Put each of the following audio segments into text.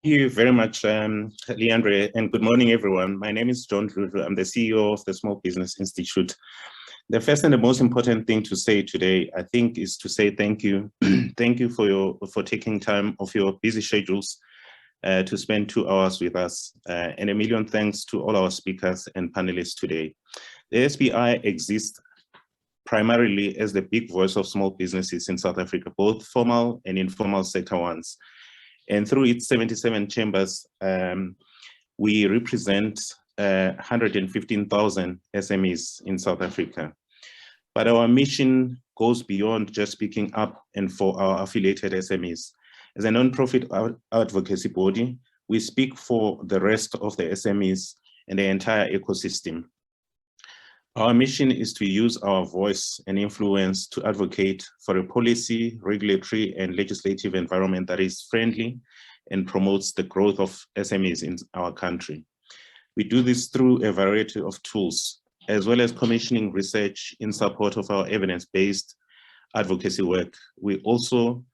Thank you very much, Leandre, and good morning, everyone. My name is John Dludlu. I'm the CEO of the Small Business Institute. The first and the most important thing to say today, I think, is to say thank you. Thank you for taking time off your busy schedules to spend 2 hours with us. And a million thanks to all our speakers and panelists today. The SBI exists primarily as the big voice of small businesses in South Africa, both formal and informal sector ones. And through its 77 chambers, we represent 115,000 SMEs in South Africa. But our mission goes beyond just speaking up and for our affiliated SMEs. As a non-profit advocacy body, we speak for the rest of the SMEs and the entire ecosystem. Our mission is to use our voice and influence to advocate for a policy, regulatory, and legislative environment that is friendly and promotes the growth of SMEs in our country. We do this through a variety of tools, as well as commissioning research in support of our evidence-based advocacy work. We also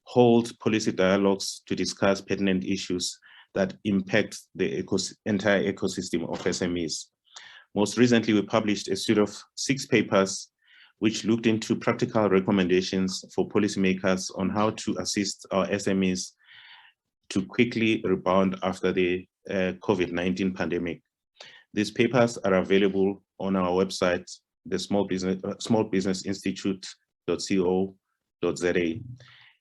hold policy dialogues to discuss pertinent issues that impact the entire ecosystem of SMEs. Most recently, we published a suite of 6 papers which looked into practical recommendations for policymakers on how to assist our SMEs to quickly rebound after the COVID-19 pandemic. These papers are available on our website, the smallbusinessinstitute.co.za.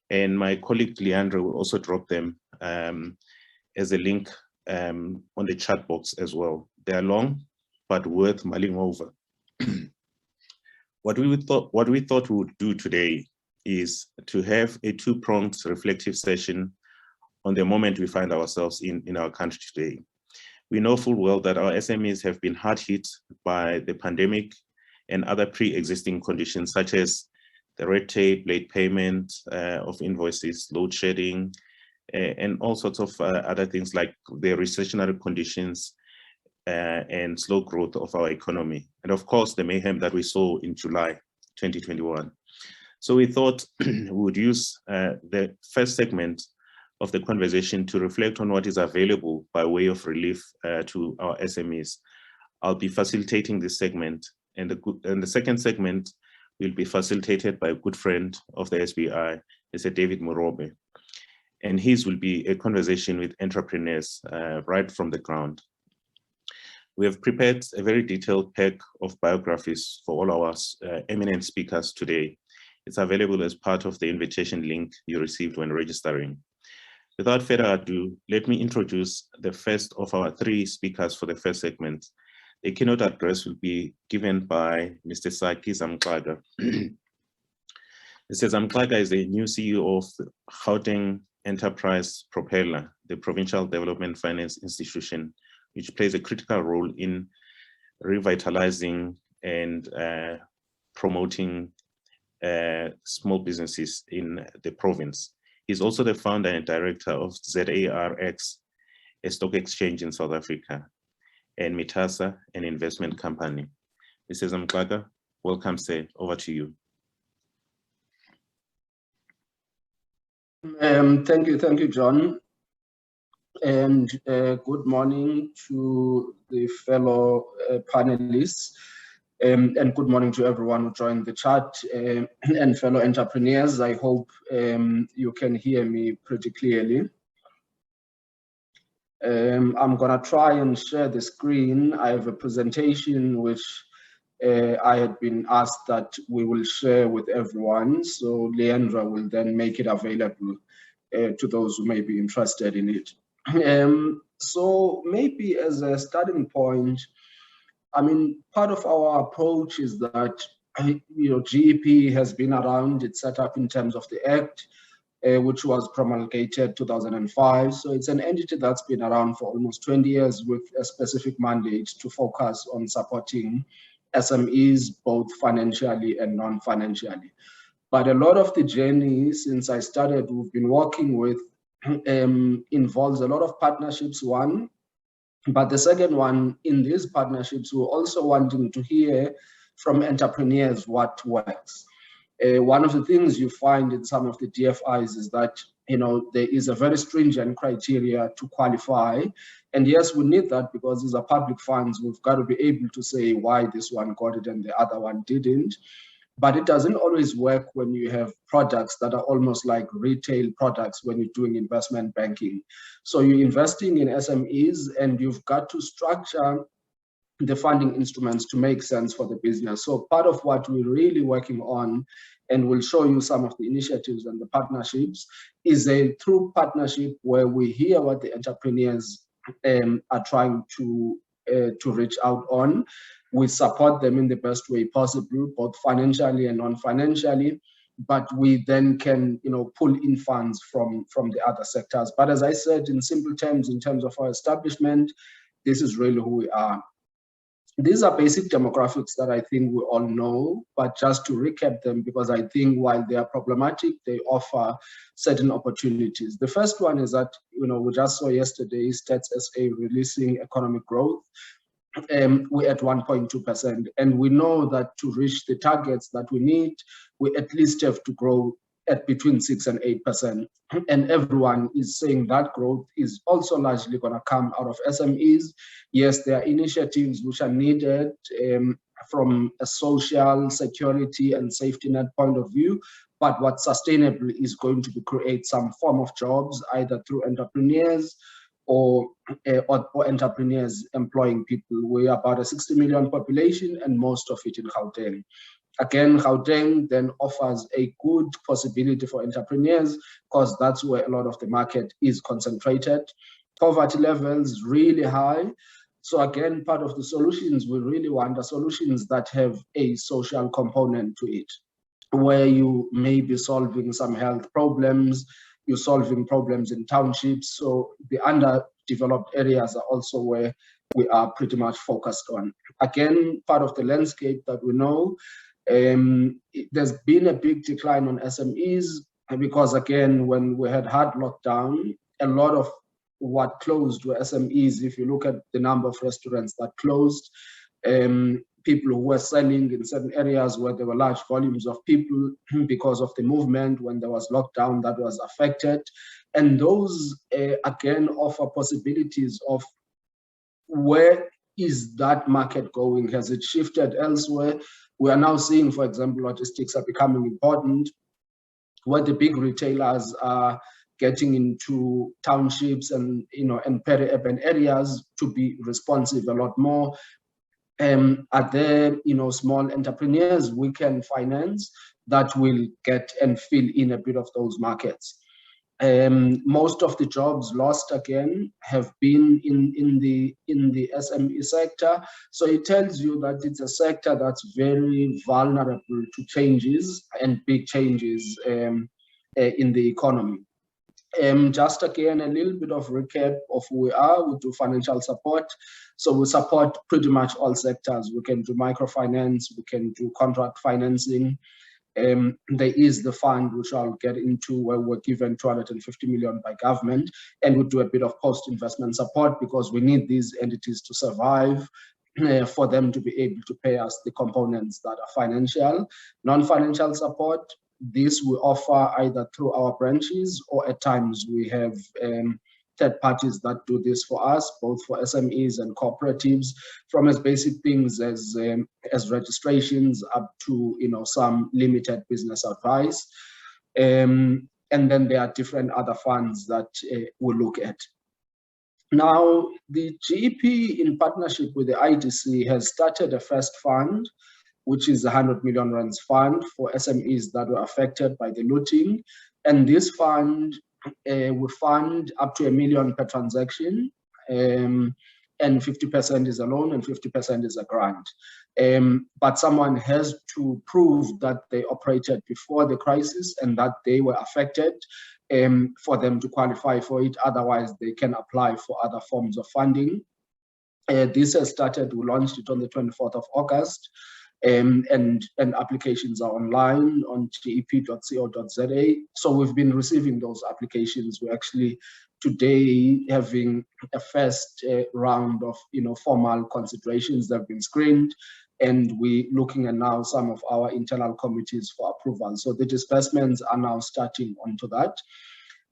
And my colleague Leandre will also drop them as a link on the chat box as well. They are long, but worth mulling over. What we thought we would do today is to have a 2-pronged reflective session on the moment we find ourselves in our country today. We know full well that our SMEs have been hard hit by the pandemic and other pre-existing conditions, such as the red tape, late payment of invoices, load shedding, and all sorts of other things like the recessionary conditions and slow growth of our economy. And of course, the mayhem that we saw in July 2021. So we thought we would use the first segment of the conversation to reflect on what is available by way of relief to our SMEs. I'll be facilitating this segment, and the second segment will be facilitated by a good friend of the SBI, Mr. David Murobe. And his will be a conversation with entrepreneurs right from the ground. We have prepared a very detailed pack of biographies for all our eminent speakers today. It's available as part of the invitation link you received when registering. Without further ado, let me introduce the first of our 3 speakers for the first segment. The keynote address will be given by Mr. Saki Zamxaka. Mr. Zamxaka is the new CEO of the Gauteng Enterprise Propeller, the Provincial Development Finance Institution, which plays a critical role in revitalizing and promoting small businesses in the province. He's also the founder and director of ZARX, a stock exchange in South Africa, and Mitasa, an investment company. Mr. Zamxaka, welcome, sir. Over to you. Thank you, John. And good morning to the fellow panelists, and good morning to everyone who joined the chat and fellow entrepreneurs. I hope you can hear me pretty clearly. I'm gonna try and share the screen. I have a presentation which I had been asked that we will share with everyone. So Leandra will then make it available to those who may be interested in it. So maybe as a starting point, I mean, part of our approach is that, GEP has been around. It's set up in terms of the Act, which was promulgated 2005. So it's an entity that's been around for almost 20 years with a specific mandate to focus on supporting SMEs, both financially and non-financially. But a lot of the journey since I started, we've been working with involves a lot of partnerships, one, but the second one, in these partnerships, we're also wanting to hear from entrepreneurs what works. One of the things you find in some of the DFIs is that, there is a very stringent criteria to qualify. And yes, we need that because these are public funds. We've got to be able to say why this one got it and the other one didn't. But it doesn't always work when you have products that are almost like retail products when you're doing investment banking. So you're investing in SMEs and you've got to structure the funding instruments to make sense for the business. So part of what we're really working on, and we'll show you some of the initiatives and the partnerships, is a true partnership where we hear what the entrepreneurs are trying to reach out on. We support them in the best way possible, both financially and non-financially, but we then can, pull in funds from the other sectors. But as I said, in simple terms, in terms of our establishment, this is really who we are. These are basic demographics that I think we all know, but just to recap them, because I think while they are problematic, they offer certain opportunities. The first one is that, we just saw yesterday Stats SA releasing economic growth. We're at 1.2%. And we know that to reach the targets that we need, we at least have to grow at between 6 and 8%. And everyone is saying that growth is also largely going to come out of SMEs. Yes, there are initiatives which are needed from a social security and safety net point of view, but what sustainably is going to be create some form of jobs, either through entrepreneurs or entrepreneurs employing people. We are about a 60 million population and most of it in Gauteng. Again, Gauteng then offers a good possibility for entrepreneurs because that's where a lot of the market is concentrated. Poverty levels really high. So again, part of the solutions we really want are solutions that have a social component to it, where you may be solving some health problems, you're solving problems in townships. So the underdeveloped areas are also where we are pretty much focused on. Again, part of the landscape that we know, there's been a big decline on SMEs because, again, when we had hard lockdown, a lot of what closed were SMEs. If you look at the number of restaurants that closed, people who were selling in certain areas where there were large volumes of people because of the movement, when there was lockdown, that was affected. And those, again, offer possibilities of where is that market going? Has it shifted elsewhere? We are now seeing, for example, logistics are becoming important, where the big retailers are getting into townships and and peri-urban areas to be responsive a lot more. Are there small entrepreneurs we can finance that will get and fill in a bit of those markets? Most of the jobs lost again have been in the SME sector. So it tells you that it's a sector that's very vulnerable to changes and big changes in the economy. Just again, a little bit of recap of who we are. We do financial support. So we support pretty much all sectors. We can do microfinance, we can do contract financing. There is the fund, which I'll get into, where we're given 250 million by government, and we do a bit of post-investment support because we need these entities to survive, for them to be able to pay us the components that are financial. Non-financial support, this we offer either through our branches, or at times we have third parties that do this for us, both for SMEs and cooperatives, from as basic things as registrations up to some limited business advice. And then there are different other funds that we look at. Now, the GEP, in partnership with the IDC, has started a first fund, which is a 100 million rands fund for SMEs that were affected by the looting. And this fund we fund up to 1 million per transaction, and 50% is a loan and 50% is a grant. But someone has to prove that they operated before the crisis and that they were affected for them to qualify for it. Otherwise, they can apply for other forms of funding. This has started, we launched it on the 24th of August. And applications are online on gep.co.za. So we've been receiving those applications. We're actually today having a first round of formal considerations that have been screened. and we're looking at now some of our internal committees for approval. So the disbursements are now starting onto that.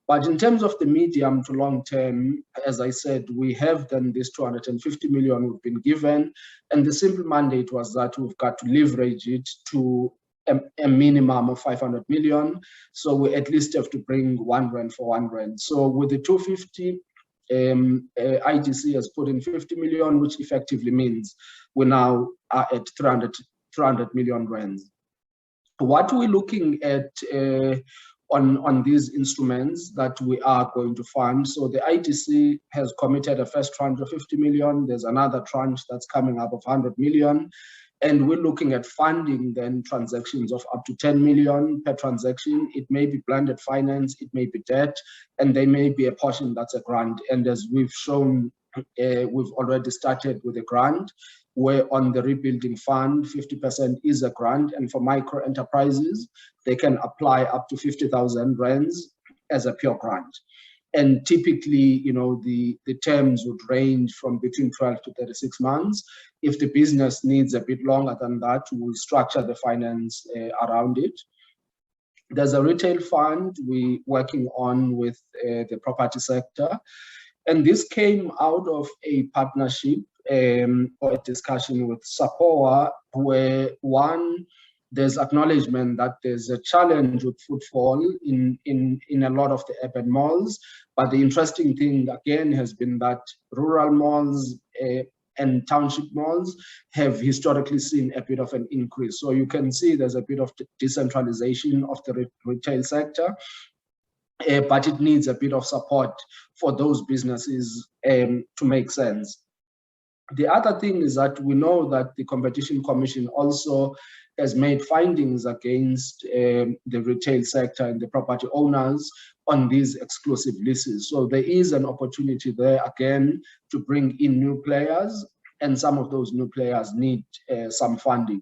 But in terms of the medium to long term, as I said, we have then this 250 million we've been given, and the simple mandate was that we've got to leverage it to a minimum of 500 million. So we at least have to bring 1 rand for 1 rand. So with the 250, IGC has put in 50 million, which effectively means we now are at 300 million rands. What we're looking at on these instruments that we are going to fund. So the IGC has committed a first tranche of 50 million. There's another tranche that's coming up of 100 million. And we're looking at funding then transactions of up to 10 million per transaction. It may be blended finance, it may be debt, and there may be a portion that's a grant. And as we've shown, we've already started with a grant, where on the rebuilding fund, 50% is a grant. And for micro enterprises, they can apply up to 50,000 rands as a pure grant. And typically, you know, the terms would range from between 12 to 36 months. If the business needs a bit longer than that, we'll structure the finance around it. There's a retail fund we're working on with the property sector. And this came out of a partnership or a discussion with SAPOA, where one, there's acknowledgement that there's a challenge with footfall in a lot of the urban malls. But the interesting thing, again, has been that rural malls and township malls have historically seen a bit of an increase. So you can see there's a bit of decentralization of the retail sector, but it needs a bit of support for those businesses to make sense. The other thing is that we know that the Competition Commission also has made findings against the retail sector and the property owners on these exclusive leases. So there is an opportunity there again to bring in new players, and some of those new players need some funding.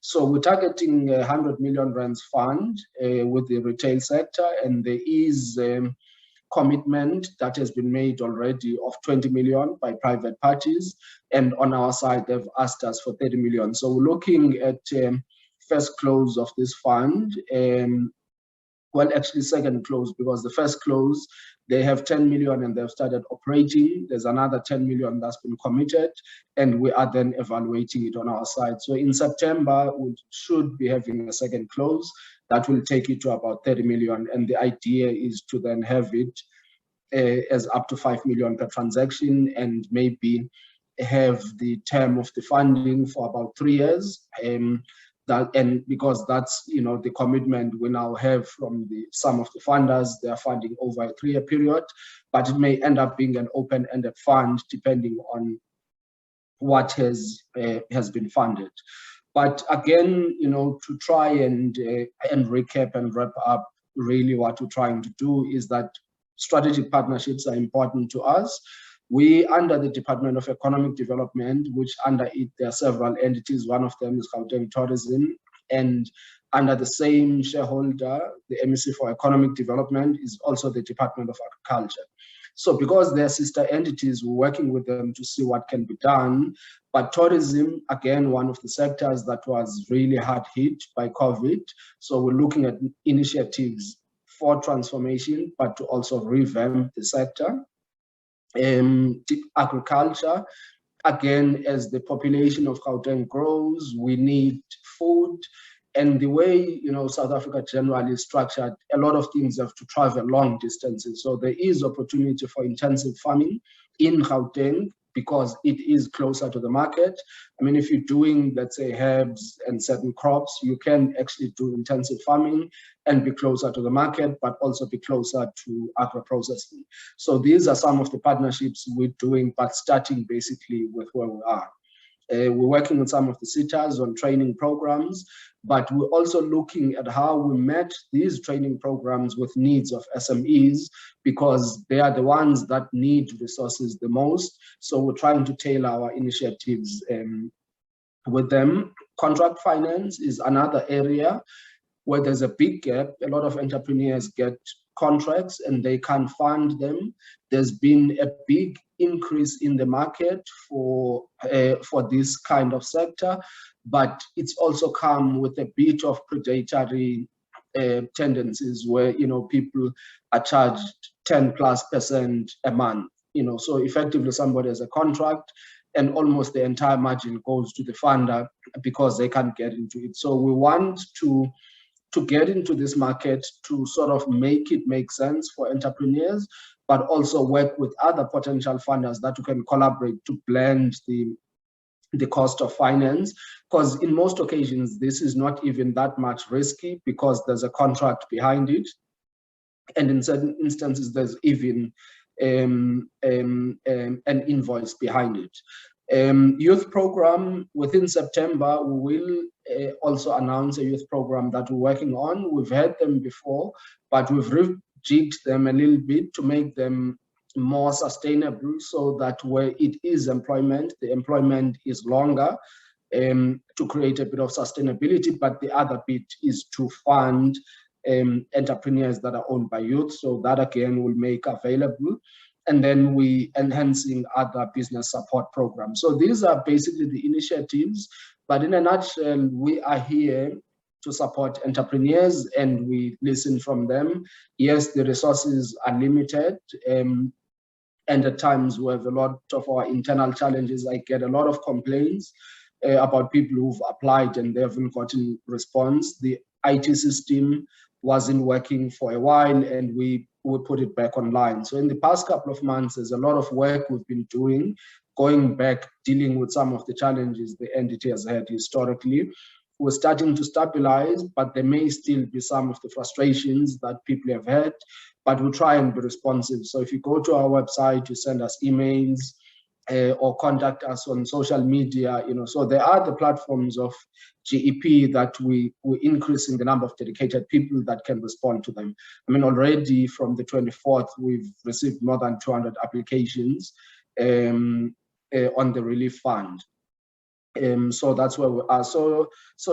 So we're targeting 100 million rands fund with the retail sector, and there is commitment that has been made already of 20 million by private parties, and on our side they've asked us for 30 million. So we're looking at first close of this fund, well, actually second close, because the first close they have 10 million and they've started operating. There's another 10 million that's been committed, and we are then evaluating it on our side. So in September we should be having a second close that will take it to about 30 million, and the idea is to then have it as up to 5 million per transaction, and maybe have the term of the funding for about 3 years. And because that's, you know, the commitment we now have from some of the funders, they are funding over a 3-year period, but it may end up being an open-ended fund depending on what has been funded. But again, you know, to try and recap and wrap up, really what we're trying to do is that strategic partnerships are important to us. We, under the Department of Economic Development, which under it there are several entities, one of them is Gauteng Tourism, and under the same shareholder, the MEC for Economic Development is also the Department of Agriculture. So because they're sister entities, we're working with them to see what can be done. But tourism, again, one of the sectors that was really hard hit by COVID. So we're looking at initiatives for transformation, but to also revamp the sector. Agriculture, again, as the population of Gauteng grows, we need food. And the way, you know, South Africa generally is structured, a lot of things have to travel long distances. So there is opportunity for intensive farming in Gauteng because it is closer to the market. I mean, if you're doing, let's say, herbs and certain crops, you can actually do intensive farming and be closer to the market, but also be closer to agro-processing. So these are some of the partnerships we're doing, but starting basically with where we are. We're working with some of the sitters on training programs, but we're also looking at how we match these training programs with needs of SMEs, because they are the ones that need resources the most. So we're trying to tailor our initiatives with them. Contract finance is another area where there's a big gap. A lot of entrepreneurs get contracts and they can't fund them. There's been a big increase in the market for this kind of sector, but it's also come with a bit of predatory tendencies where, you know, people are charged 10+% a month, you know, so effectively somebody has a contract and almost the entire margin goes to the funder because they can't get into it. So we want to get into this market to sort of make it make sense for entrepreneurs, but also work with other potential funders that you can collaborate to blend the cost of finance, because in most occasions, this is not even that much risky because there's a contract behind it. And in certain instances, there's even an invoice behind it. Youth program, within September, we will also announce a youth program that we're working on. We've had them before, but we've rejigged them a little bit to make them more sustainable so that where it is employment, the employment is longer, to create a bit of sustainability, but the other bit is to fund entrepreneurs that are owned by youth. So that again will make available. And then we enhancing other business support programs. So these are basically the initiatives, but in a nutshell, we are here to support entrepreneurs and we listen from them. Yes, the resources are limited, and at times we have a lot of our internal challenges. I get a lot of complaints about people who've applied and they haven't gotten response. The IT system wasn't working for a while and we put it back online. So in the past couple of months, there's a lot of work we've been doing, going back, dealing with some of the challenges the entity has had historically. We're starting to stabilize, but there may still be some of the frustrations that people have had, but we'll try and be responsive. So if you go to our website, you send us emails, or contact us on social media, you know, so there are the platforms of GEP that we're increasing the number of dedicated people that can respond to them. I mean, already from the 24th, we've received more than 200 applications on the relief fund. So that's where we are. So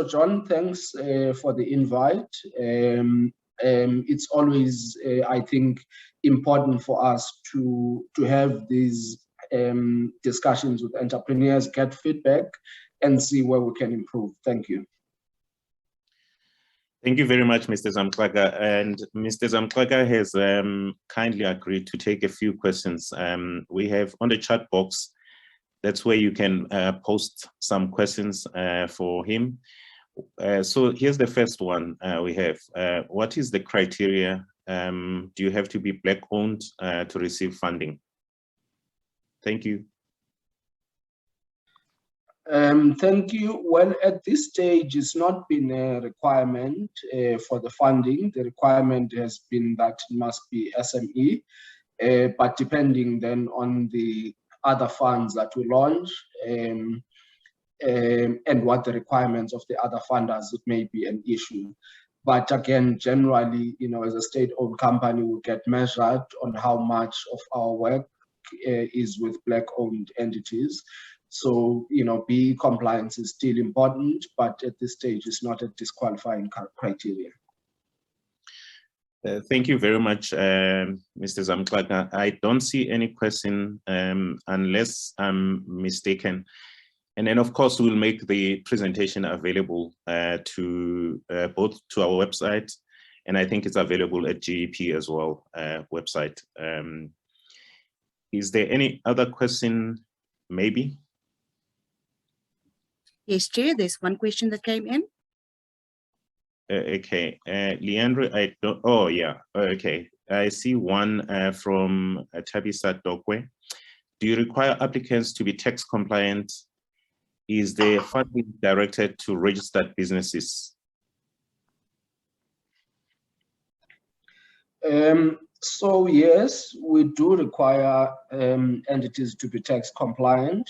John, thanks for the invite. It's always, I think, important for us to have these discussions with entrepreneurs, get feedback, and see where we can improve. Thank you. Thank you very much, Mr. Zamklaka. And Mr. Zamklaka has kindly agreed to take a few questions. We have on the chat box, that's where you can post some questions for him. So here's the first one we have. What is the criteria? Do you have to be Black-owned to receive funding? Thank you. Thank you. Well, at this stage, it's not been a requirement for the funding. The requirement has been that it must be SME, but depending then on the other funds that we launch and what the requirements of the other funders, it may be an issue. But again, generally, you know, as a state-owned company, we get measured on how much of our work is with Black-owned entities. So, you know, BE compliance is still important, but at this stage, it's not a disqualifying criteria. Thank you very much, Mr. Zamklaka. I don't see any question unless I'm mistaken. And then, of course, we'll make the presentation available to both to our website, and I think it's available at GEP as well website. Is there any other question, maybe? Yes, Chair, there's one question that came in. Okay, Leandro, I don't, oh yeah, okay. I see one from Tabisa Dokwe. Do you require applicants to be tax compliant? Is the funding directed to registered businesses? So yes, we do require entities to be tax compliant.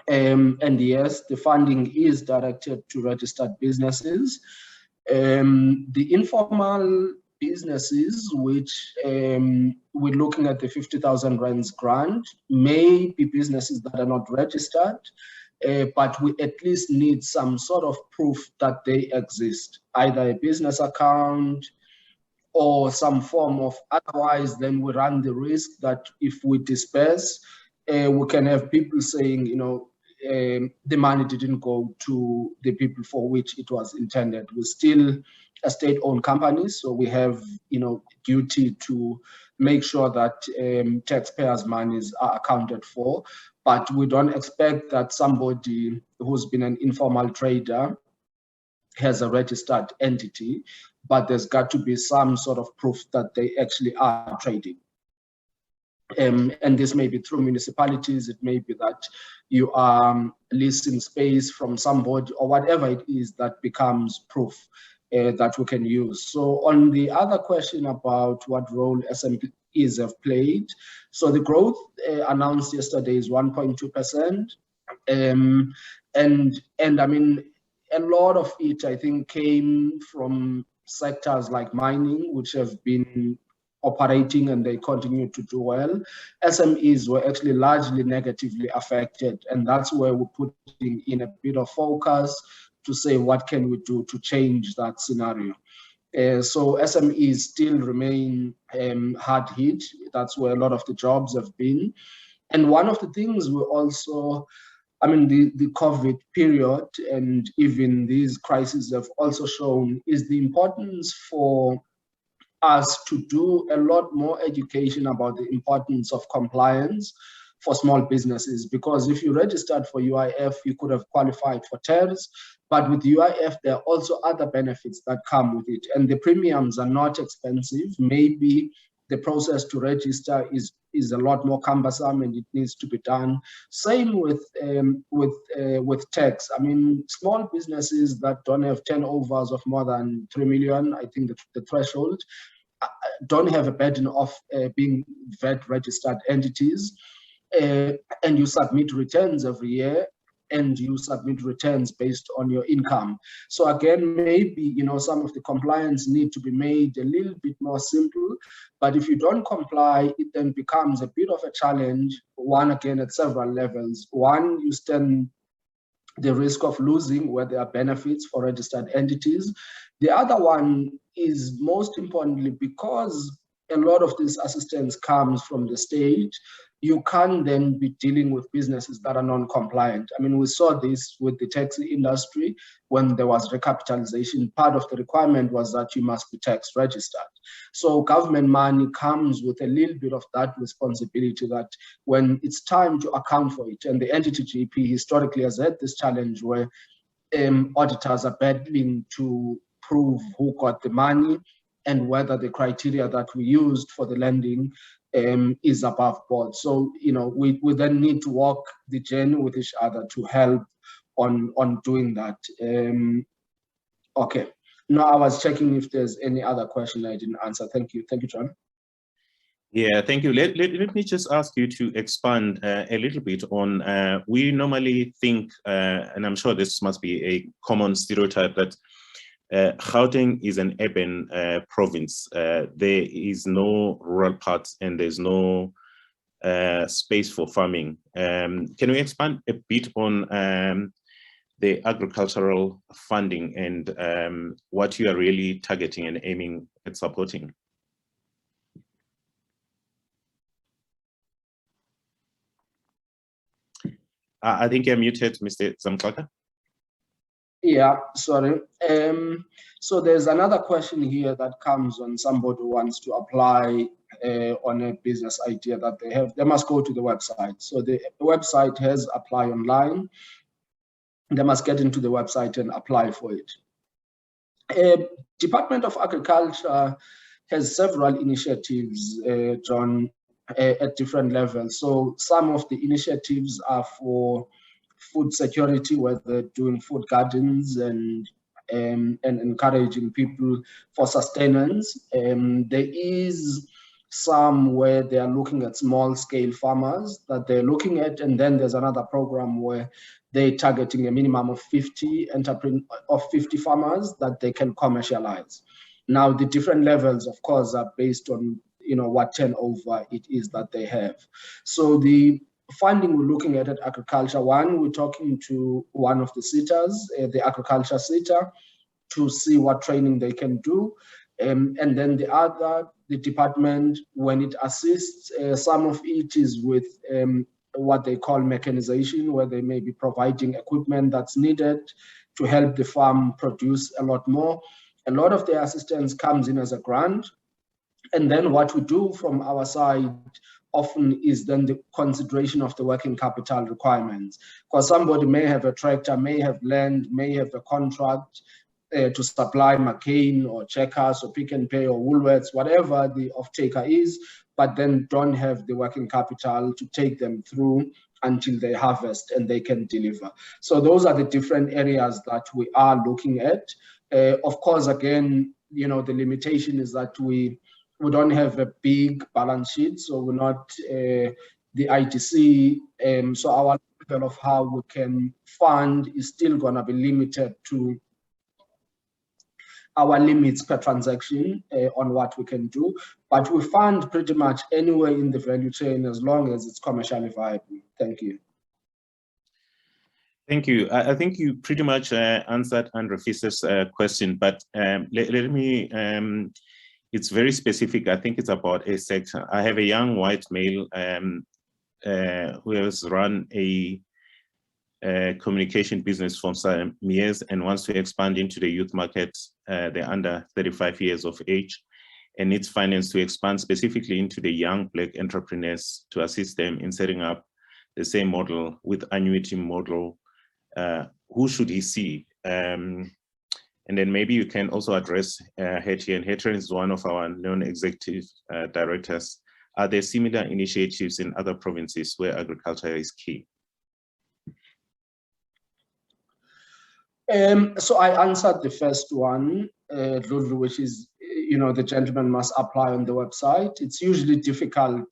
And yes, the funding is directed to registered businesses. The informal businesses, which we're looking at the 50,000 rands grant, may be businesses that are not registered, but we at least need some sort of proof that they exist, either a business account, or some form of, otherwise then we run the risk that if we disperse, we can have people saying, the money didn't go to the people for which it was intended. We're still a state-owned company, so we have, duty to make sure that taxpayers' monies are accounted for. But we don't expect that somebody who's been an informal trader has a registered entity, but there's got to be some sort of proof that they actually are trading. And this may be through municipalities, it may be that you are leasing space from somebody, or whatever it is that becomes proof that we can use. So on the other question about what role SMEs have played, so the growth announced yesterday is 1.2%. And I mean, a lot of it, I think, came from sectors like mining, which have been operating and they continue to do well. SMEs were actually largely negatively affected, and that's where we're putting in a bit of focus to say what can we do to change that scenario. So SMEs still remain hard hit. That's where a lot of the jobs have been. And one of the things we also, I mean, the COVID period and even these crises have also shown is the importance for us to do a lot more education about the importance of compliance for small businesses. Because if you registered for UIF, you could have qualified for TERS, but with UIF, there are also other benefits that come with it. And the premiums are not expensive. Maybe the process to register is a lot more cumbersome and it needs to be done. Same with tax. I mean, small businesses that don't have turnovers of more than 3 million, I think the threshold, don't have a burden of being VAT registered entities, and you submit returns every year, and you submit returns based on your income. So again, maybe some of the compliance need to be made a little bit more simple, but if you don't comply, it then becomes a bit of a challenge, one, again, at several levels. One, you stand the risk of losing where there are benefits for registered entities. The other one is, most importantly, because a lot of this assistance comes from the state, you can't then be dealing with businesses that are non-compliant. I mean, we saw this with the taxi industry when there was recapitalization. Part of the requirement was that you must be tax registered. So government money comes with a little bit of that responsibility that when it's time to account for it, and the entity GP historically has had this challenge where auditors are battling to prove who got the money and whether the criteria that we used for the lending is above board. So, we then need to walk the journey with each other to help on doing that. Okay. Now I was checking if there's any other question I didn't answer. Thank you. Thank you, John. Yeah, thank you. Let me just ask you to expand a little bit on, we normally think, and I'm sure this must be a common stereotype, that Gauteng is an urban province. There is no rural parts and there's no space for farming. Can we expand a bit on the agricultural funding and what you are really targeting and aiming at supporting? I think you're muted, Mr. Zamklaka. Yeah, sorry. So there's another question here that comes when somebody wants to apply on a business idea that they have. They must go to the website. So the website has apply online. They must get into the website and apply for it. Department of Agriculture has several initiatives, John, at different levels. So some of the initiatives are for food security, where they're doing food gardens and encouraging people for sustenance. There is some where they are looking at small scale farmers that they're looking at, and then there's another program where they're targeting a minimum of 50 farmers that they can commercialize. Now, the different levels, of course, are based on what turnover it is that they have. So the funding we're looking at agriculture, one, we're talking to one of the sitters, the agriculture sitter, to see what training they can do. And then the department, when it assists, some of it is with what they call mechanization, where they may be providing equipment that's needed to help the farm produce a lot more. A lot of the assistance comes in as a grant. And then what we do from our side often is then the consideration of the working capital requirements. Because somebody may have a tractor, may have land, may have a contract to supply McCain or Checkers or Pick and Pay or Woolworths, whatever the off-taker is, but then don't have the working capital to take them through until they harvest and they can deliver. So those are the different areas that we are looking at. Of course, again, you know, the limitation is that we don't have a big balance sheet, so we're not the ITC. So our level of how we can fund is still going to be limited to our limits per transaction on what we can do. But we fund pretty much anywhere in the value chain as long as it's commercially viable. Thank you. Thank you. I think you pretty much answered Andre Fisser's question, but let me, it's very specific. I think it's about a sector. I have a young white male who has run a communication business for some years and wants to expand into the youth market. They're under 35 years of age and needs finance to expand specifically into the young Black entrepreneurs to assist them in setting up the same model with annuity model. Who should he see? And then maybe you can also address Hetty, Hetty is one of our non-executive directors. Are there similar initiatives in other provinces where agriculture is key? So I answered the first one, Lulu, which is, you know, the gentleman must apply on the website. It's usually difficult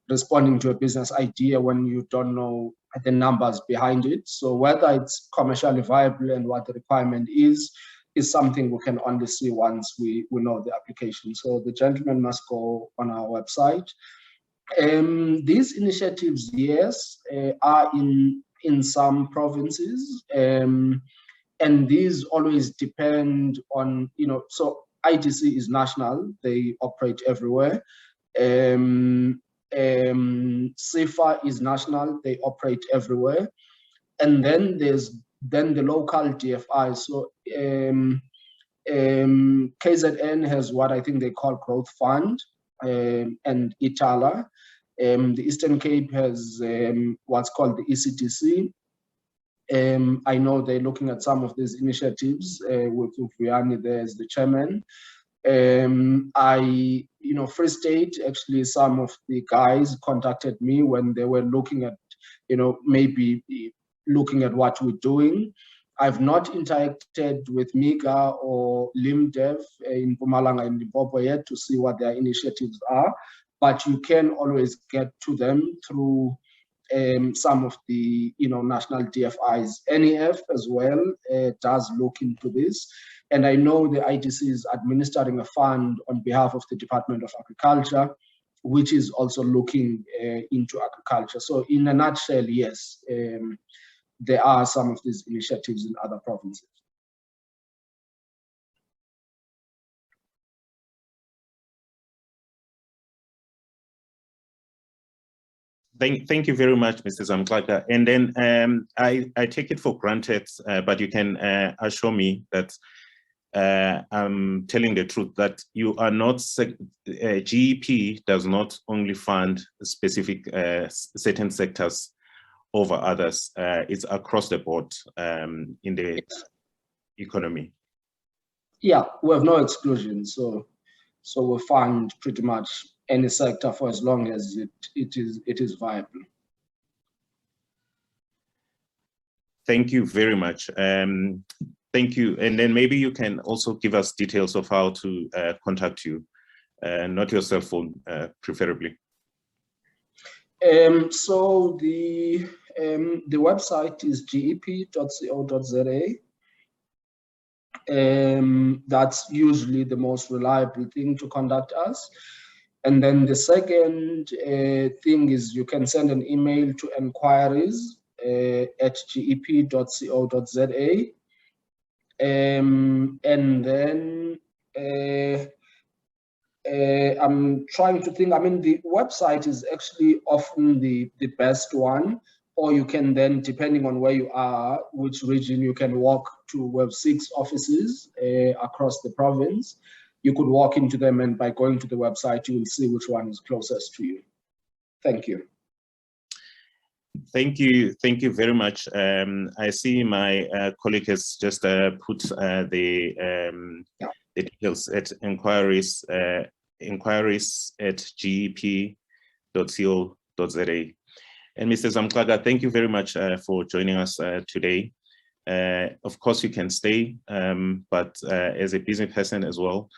responding to a business idea when you don't know the numbers behind it. So whether it's commercially viable and what the requirement is something we can only see once we know the application. So the gentleman must go on our website. These initiatives, yes, are in some provinces, and these always depend on, you know, so ITC is national, they operate everywhere. CIFA is national, they operate everywhere. And then there's the local DFI. So KZN has what I think they call Growth Fund, and Itala. The Eastern Cape has what's called the ECTC. I know they're looking at some of these initiatives with Ufuyani there as the chairman. You know, Free State, actually, some of the guys contacted me when they were looking at, you know, maybe looking at what we're doing. I've not interacted with MIGA or LIMDEV in Mpumalanga and Limpopo yet to see what their initiatives are, but you can always get to them through some of the, you know, national DFIs. NEF as well does look into this. And I know the ITC is administering a fund on behalf of the Department of Agriculture, which is also looking into agriculture. So in a nutshell, yes, there are some of these initiatives in other provinces. Thank you very much, Mr. Zamklaka. And then I take it for granted, but you can assure me that I'm telling the truth, that you are not, GEP does not only fund specific certain sectors over others. It's across the board in the economy. Yeah, we have no exclusion. So we fund pretty much any sector for as long as it is viable. Thank you very much. Thank you. And then maybe you can also give us details of how to contact you, not your cell phone, preferably. So the website is gep.co.za. That's usually the most reliable thing to contact us. And then the second thing is you can send an email to enquiries at gep.co.za. And then I'm trying to think. I mean, the website is actually often the best one, or you can then, depending on where you are, which region, you can walk to. We have 6 offices across the province. You could walk into them, and by going to the website, you will see which one is closest to you. Thank you. Thank you very much. I see my colleague has just put the details at inquiries@gep.co.za. And Mr. Zamklaga, thank you very much for joining us today. Of course, you can stay, but as a busy person as well,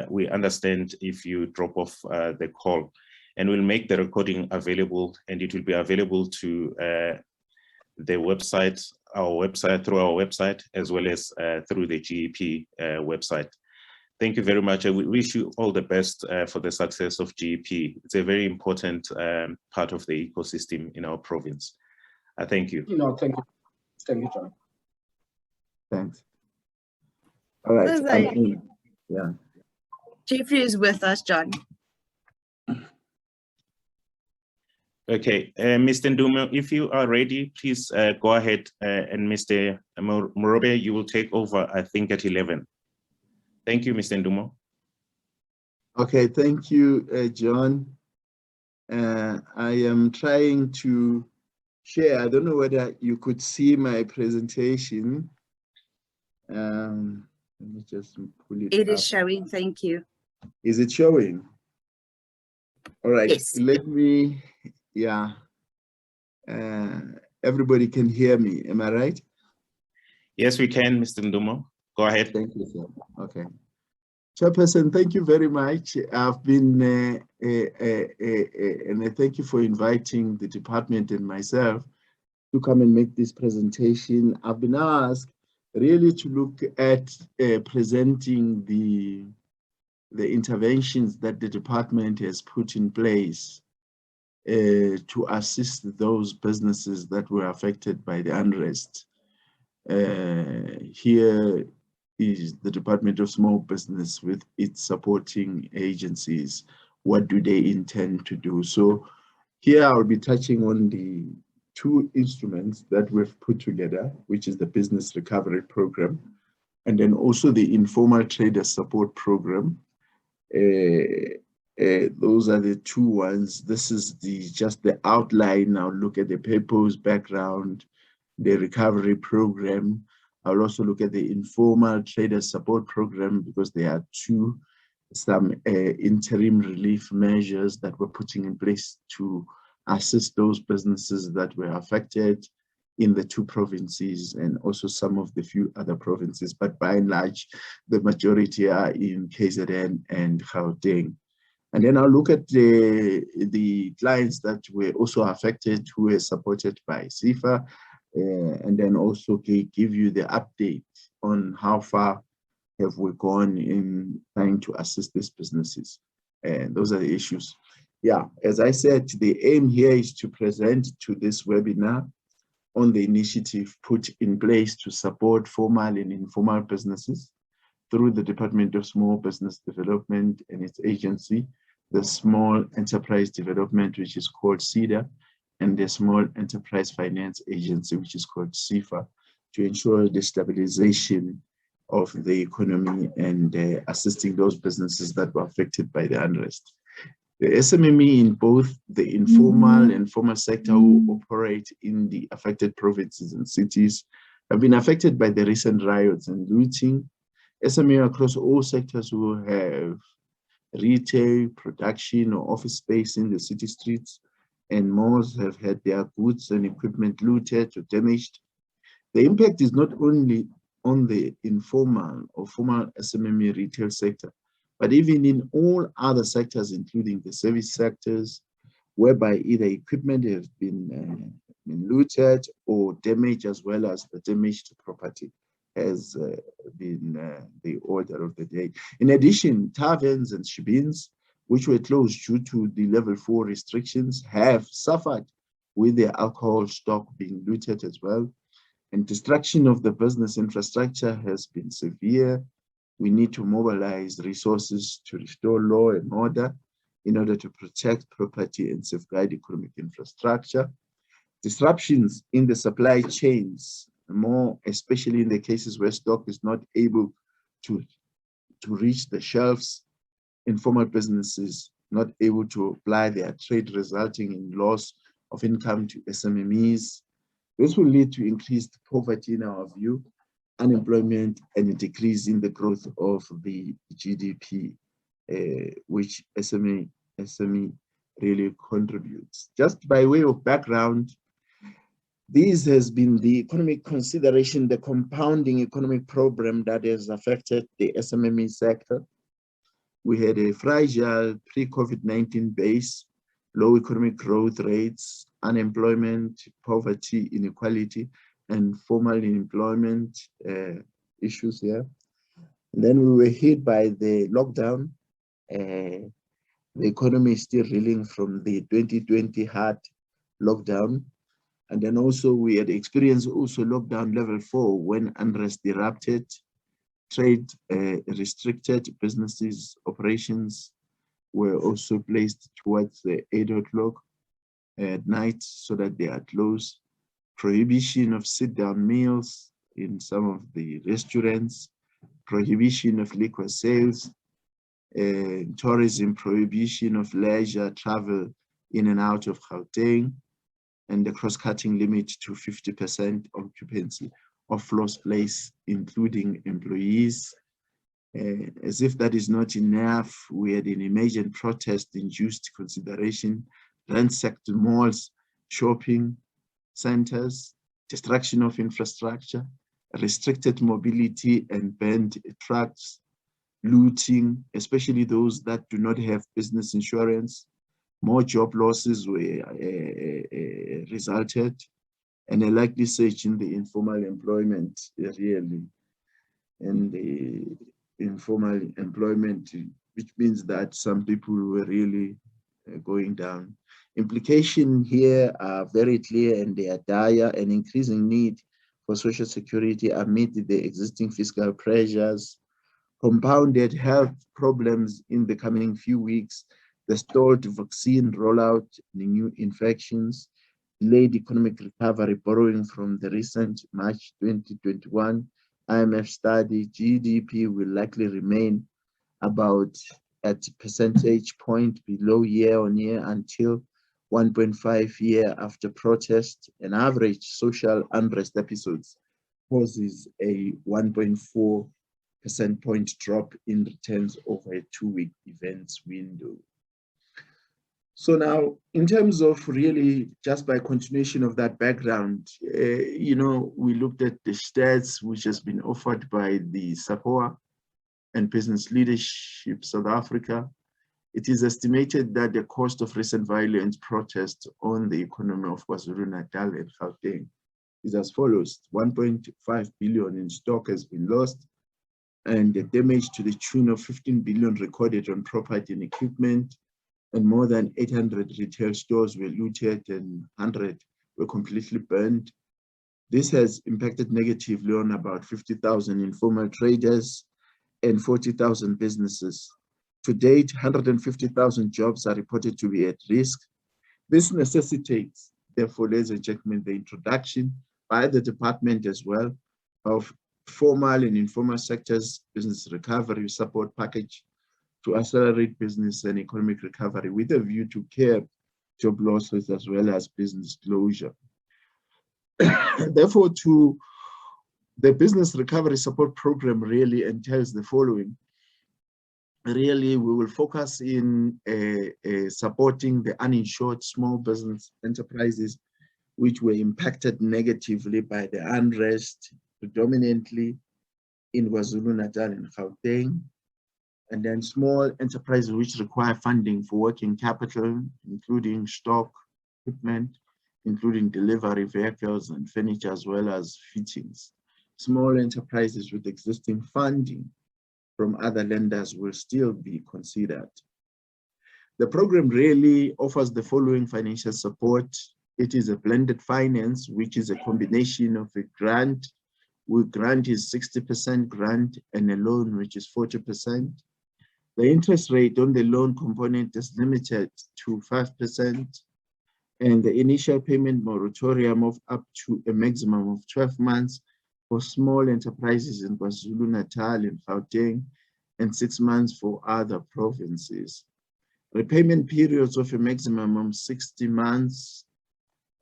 we understand if you drop off the call, and we'll make the recording available, and it will be available to the website, through our website, as well as through the GEP website. Thank you very much. I wish you all the best for the success of GEP. It's a very important part of the ecosystem in our province. Thank you. No, thank you. Thank you, John. Thanks. All right. Yeah. Jeffrey is with us, John. Okay, Mr. Ndumo, if you are ready, please go ahead, and Mr. Morobe, you will take over, I think, at 11. Thank you, Mr. Ndumo. Okay, thank you, John. I am trying to share. I don't know whether you could see my presentation. Let me just pull it up. It is showing, thank you. Is it showing? All right, Yes. let me, yeah. Everybody can hear me, am I right? Yes, we can, Mr. Ndumo. Go ahead. Thank you, sir. Okay. Chairperson, thank you very much. I've been, and I thank you for inviting the department and myself to come and make this presentation. I've been asked really to look at presenting the interventions that the department has put in place to assist those businesses that were affected by the unrest. Here is the Department of Small Business with its supporting agencies. What do they intend to do? So here I'll be touching on the 2 instruments that we've put together, which is the Business Recovery Program, and then also the Informal Trader Support Program. Those are the 2 ones. This is just the outline. Now look at the purpose, background, the recovery program. I'll also look at the Informal Trader Support Program, because there are some interim relief measures that we're putting in place to assist those businesses that were affected in the 2 provinces, and also some of the few other provinces, but by and large, the majority are in KZN and Gauteng. And then I'll look at the clients that were also affected, who were supported by SIFA, and then also give you the update on how far have we gone in trying to assist these businesses. And those are the issues. Yeah, as I said, the aim here is to present to this webinar on the initiative put in place to support formal and informal businesses through the Department of Small Business Development and its agency, the Small Enterprise Development, which is called SEDA, and the Small Enterprise Finance Agency, which is called SIFA, to ensure the stabilization of the economy and assisting those businesses that were affected by the unrest. The SMME in both the informal and formal sector who operate in the affected provinces and cities have been affected by the recent riots and looting. SME across all sectors who have retail, production, or office space in the city streets and malls have had their goods and equipment looted or damaged. The impact is not only on the informal or formal SMME retail sector, but even in all other sectors, including the service sectors, whereby either equipment has been looted or damaged, as well as the damaged property has been the order of the day. In addition, taverns and shebeens, which were closed due to the level 4 restrictions, have suffered with their alcohol stock being looted as well. And destruction of the business infrastructure has been severe. We need to mobilize resources to restore law and order in order to protect property and safeguard economic infrastructure. Disruptions in the supply chains, more especially in the cases where stock is not able to reach the shelves, informal businesses not able to apply their trade, resulting in loss of income to SMMEs. This will lead to increased poverty in our view, unemployment, and a decrease in the growth of the GDP, which SME really contributes. Just by way of background, this has been the economic consideration, the compounding economic problem that has affected the SMME sector. We had a fragile pre-COVID-19 base, low economic growth rates, unemployment, poverty, inequality, and formal employment issues here. And then we were hit by the lockdown. The economy is still reeling from the 2020 hard lockdown. And then also we had experienced also lockdown level 4 when unrest erupted, trade restricted, businesses, operations were also placed towards the 8 o'clock at night so that they are closed. Prohibition of sit-down meals in some of the restaurants, prohibition of liquor sales, tourism, prohibition of leisure travel in and out of Gauteng, and the cross-cutting limit to 50% occupancy of floor space, including employees. As if that is not enough, we had an emergent protest-induced consideration, ransacked malls, shopping centers, destruction of infrastructure, restricted mobility and banned trucks, looting, especially those that do not have business insurance. More job losses were resulted, and a likely surge in the informal employment really. And the informal employment, which means that some people were really going down. Implications here are very clear and they are dire: an increasing need for social security amid the existing fiscal pressures, compounded health problems in the coming few weeks, the stalled vaccine rollout, the new infections, delayed economic recovery borrowing from the recent March 2021 IMF study. GDP will likely remain about at percentage point below year-on-year until 1.5 year after protest. An average social unrest episodes causes a 1.4 percentage point drop in returns over a 2-week events window. So now, in terms of really just by continuation of that background, we looked at the stats which has been offered by the SAPOA and Business Leadership South Africa. It is estimated that the cost of recent violent protests on the economy of KwaZulu-Natal and Gauteng is as follows: 1.5 billion in stock has been lost, and the damage to the tune of 15 billion recorded on property and equipment, and more than 800 retail stores were looted and 100 were completely burned. This has impacted negatively on about 50,000 informal traders and 40,000 businesses. To date, 150,000 jobs are reported to be at risk. This necessitates, therefore, ladies and gentlemen, the introduction by the department as well of formal and informal sectors business recovery support package to accelerate business and economic recovery with a view to curb job losses as well as business closure. Therefore, the business recovery support program really entails the following. Really, we will focus in supporting the uninsured small business enterprises which were impacted negatively by the unrest, predominantly in KwaZulu-Natal and Gauteng. And then small enterprises which require funding for working capital, including stock, equipment, including delivery vehicles and furniture, as well as fittings. Small enterprises with existing funding from other lenders will still be considered. The program really offers the following financial support. It is a blended finance, which is a combination of a grant We grant is 60% grant and a loan which is 40%. The interest rate on the loan component is limited to 5%, and the initial payment moratorium of up to a maximum of 12 months for small enterprises in KwaZulu-Natal and Gauteng, and 6 months for other provinces. Repayment periods of a maximum of 60 months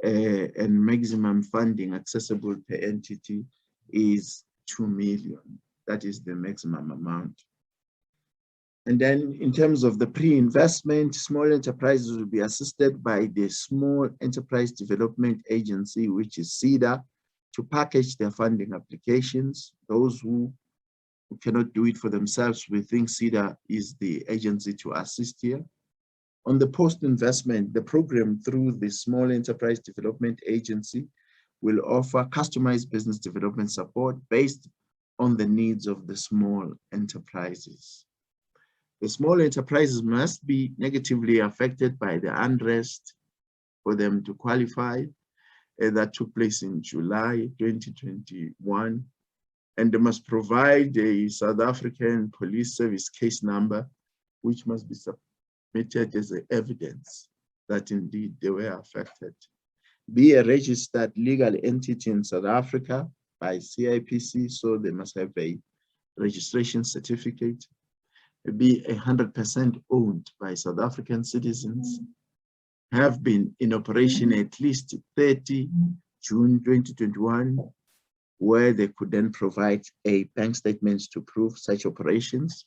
and maximum funding accessible per entity is 2 million. That is the maximum amount. And then in terms of the pre-investment, small enterprises will be assisted by the Small Enterprise Development Agency, which is SEDA, to package their funding applications. Those who cannot do it for themselves, we think SEDA is the agency to assist here. On the post-investment, the program through the Small Enterprise Development Agency will offer customized business development support based on the needs of the small enterprises. The small enterprises must be negatively affected by the unrest for them to qualify. That took place in July 2021. And they must provide a South African Police Service case number, which must be submitted as evidence that indeed they were affected. Be a registered legal entity in South Africa by CIPC, so they must have a registration certificate. Be 100% owned by South African citizens, have been in operation at least 30 June 2021, where they could then provide a bank statement to prove such operations,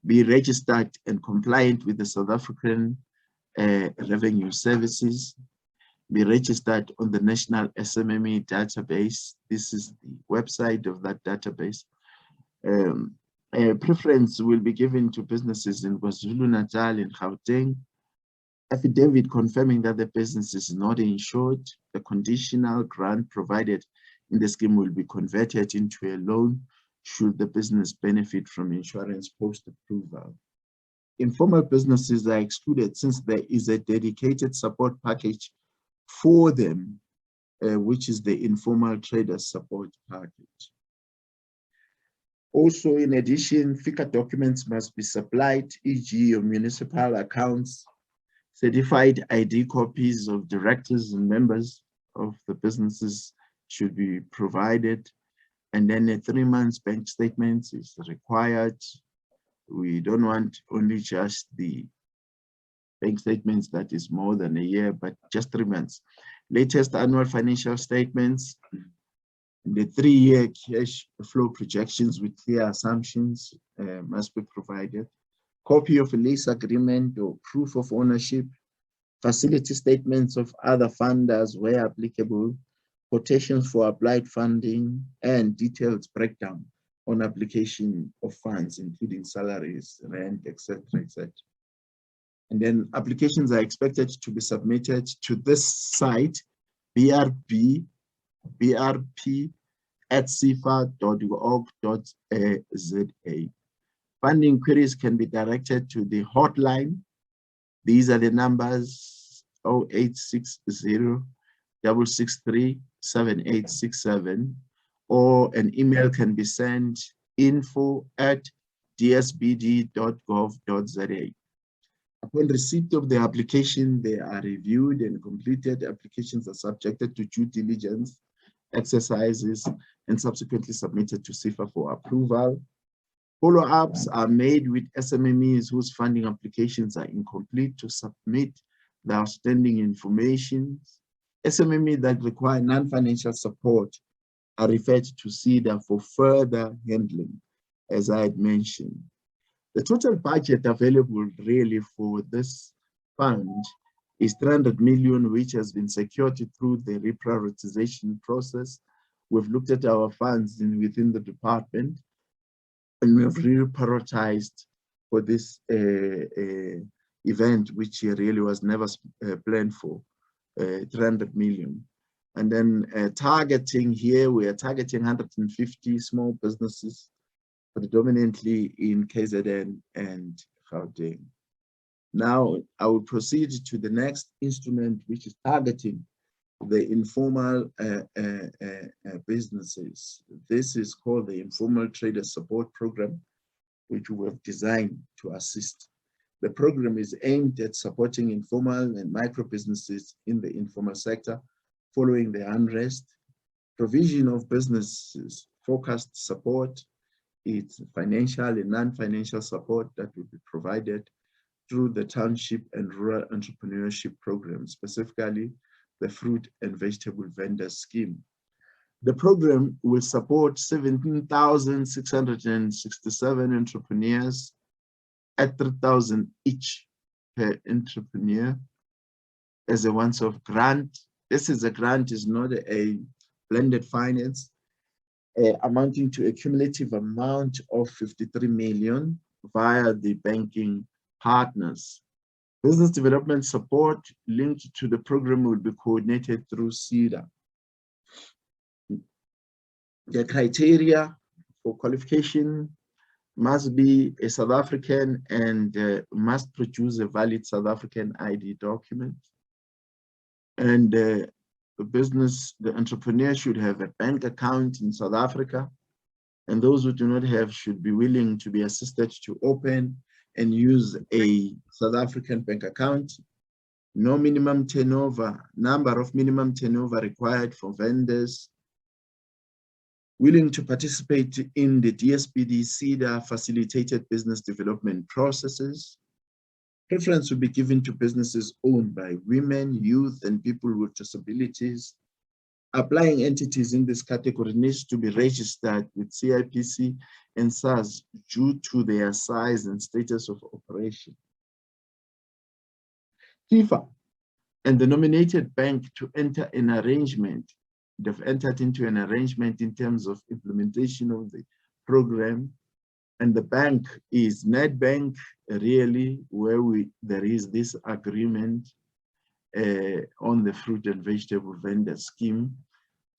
be registered and compliant with the South African Revenue Services, be registered on the National SMME database. This is the website of that database. Preference will be given to businesses in KwaZulu-Natal and Gauteng. Affidavit confirming that the business is not insured. The conditional grant provided in the scheme will be converted into a loan should the business benefit from insurance post-approval. Informal businesses are excluded since there is a dedicated support package for them, which is the Informal Traders Support Package. Also, in addition, FICA documents must be supplied, e.g. your municipal accounts, certified ID copies of directors and members of the businesses should be provided, and then a 3 months bank statement is required. We don't want only just the bank statements that is more than a year, but just 3 months. Latest annual financial statements, the 3-year cash flow projections with clear assumptions must be provided. Copy of a lease agreement or proof of ownership, facility statements of other funders where applicable, quotations for applied funding, and detailed breakdown on application of funds, including salaries, rent, etc., etc. And then applications are expected to be submitted to this site, brp@cfa.org.za. Funding queries can be directed to the hotline. These are the numbers: 0860 663 7867, or an email can be sent info@dsbd.gov.za. Upon receipt of the application, they are reviewed and completed. Applications are subjected to due diligence exercises and subsequently submitted to CFA for approval. Follow-ups are made with SMMEs whose funding applications are incomplete to submit the outstanding information. SMMEs that require non-financial support are referred to SEDA for further handling, as I had mentioned. The total budget available really for this fund is 300 million, which has been secured through the reprioritization process. We've looked at our funds within the department, and we have reprioritized for this event, which really was never planned for, 300 million. And then targeting here, we are targeting 150 small businesses, predominantly in KZN and Gauteng. Now, I will proceed to the next instrument, which is targeting the informal businesses. This is called the Informal Trader Support Program, which we have designed to assist. The program is aimed at supporting informal and micro businesses in the informal sector following the unrest. Provision of businesses focused support, it's financial and non-financial support that will be provided through the township and rural entrepreneurship program, specifically the fruit and vegetable vendor scheme. The program will support 17,667 entrepreneurs at 3,000 each per entrepreneur as a once-off grant. This is a grant, is not a blended finance, amounting to a cumulative amount of 53 million via the banking partners. Business development support linked to the program will be coordinated through SEDA. The criteria for qualification must be a South African and must produce a valid South African ID document. And the entrepreneur should have a bank account in South Africa. And those who do not have should be willing to be assisted to open and use a South African bank account. No minimum turnover, number of minimum turnover required for vendors. Willing to participate in the DSBD SEDA facilitated business development processes. Preference will be given to businesses owned by women, youth, and people with disabilities. Applying entities in this category needs to be registered with CIPC and SARS due to their size and status of operation. FIFA and the nominated bank to enter an arrangement. They've entered into an arrangement in terms of implementation of the program. And the bank is Nedbank, really, where there is this agreement on the fruit and vegetable vendor scheme.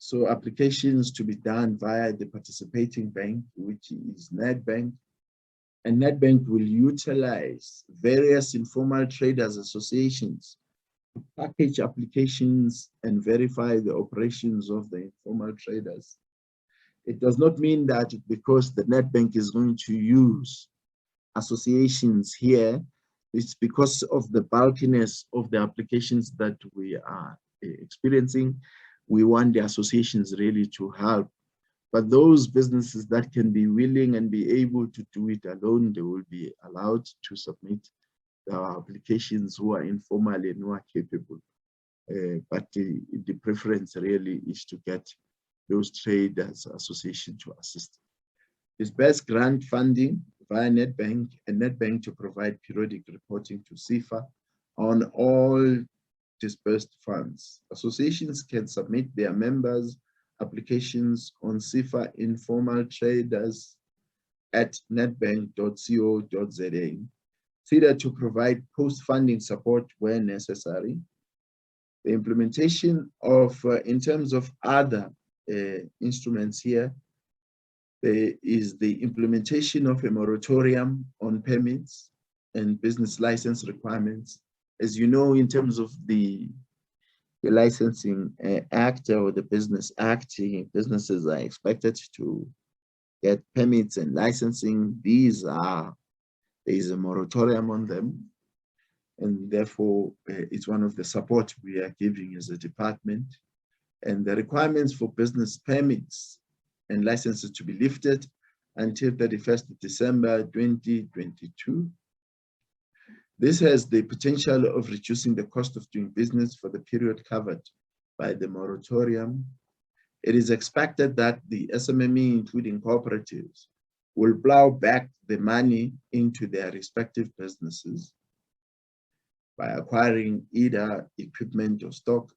So applications to be done via the participating bank, which is Nedbank. And Nedbank will utilize various informal traders associations to package applications and verify the operations of the informal traders. It does not mean that because the Nedbank is going to use associations here, it's because of the bulkiness of the applications that we are experiencing. We want the associations really to help. But those businesses that can be willing and be able to do it alone, they will be allowed to submit their applications who are informal and who are capable. But the preference really is to get those traders association to assist. Disburse grant funding via Nedbank and Nedbank to provide periodic reporting to SIFA on all disbursed funds. Associations can submit their members' applications on SIFA informal traders at nedbank.co.za. SEDA to provide post-funding support where necessary. The implementation of, in terms of other instruments here, there is the implementation of a moratorium on permits and business license requirements. As you know, in terms of the licensing act or the business act, businesses are expected to get permits and licensing. There is a moratorium on them. And therefore, it's one of the support we are giving as a department. And the requirements for business permits and licenses to be lifted until 31st of December 2022. This has the potential of reducing the cost of doing business for the period covered by the moratorium. It is expected that the SMME, including cooperatives, will plow back the money into their respective businesses by acquiring either equipment or stock.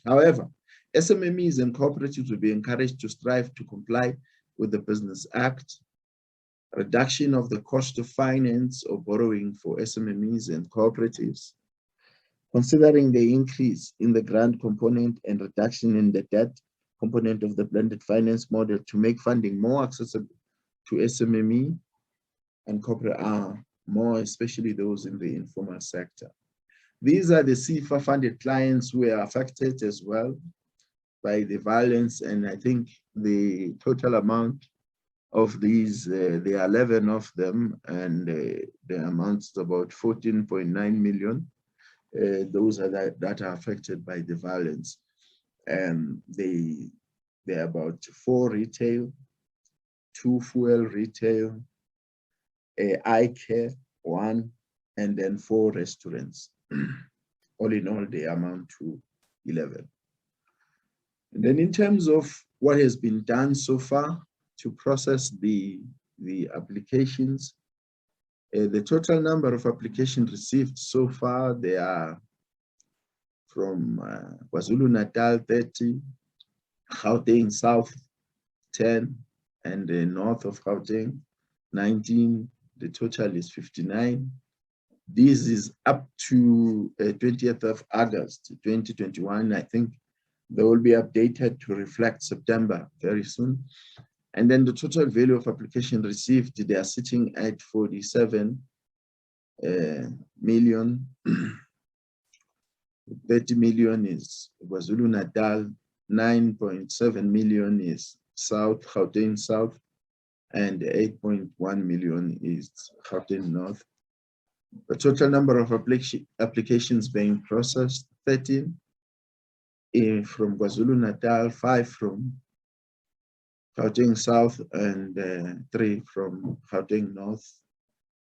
However, SMMEs and cooperatives will be encouraged to strive to comply with the Business Act. Reduction of the cost of finance or borrowing for SMMEs and cooperatives, considering the increase in the grant component and reduction in the debt component of the blended finance model to make funding more accessible to SMME and corporate more, especially those in the informal sector. These are the CFA funded clients who are affected as well by the violence, and I think the total amount of these, there are 11 of them, and the amounts to about 14.9 million. Those are that are affected by the violence. They are about 4 retail, 2 fuel retail, eye care, 1, and then 4 restaurants. All in all, they amount to 11. And then in terms of what has been done so far to process the applications, the total number of applications received so far, they are from KwaZulu-Natal 30, Gauteng South 10, and the north of Gauteng 19. The total is 59. This is up to 20th of August 2021. I think they will be updated to reflect September very soon. And then the total value of application received, they are sitting at 47 million. 30 million is KwaZulu-Natal, 9.7 million is South, Gauteng South, and 8.1 million is Gauteng North. The total number of applications being processed, 13 from KwaZulu-Natal, 5 from Gauteng South, and 3 from Gauteng North.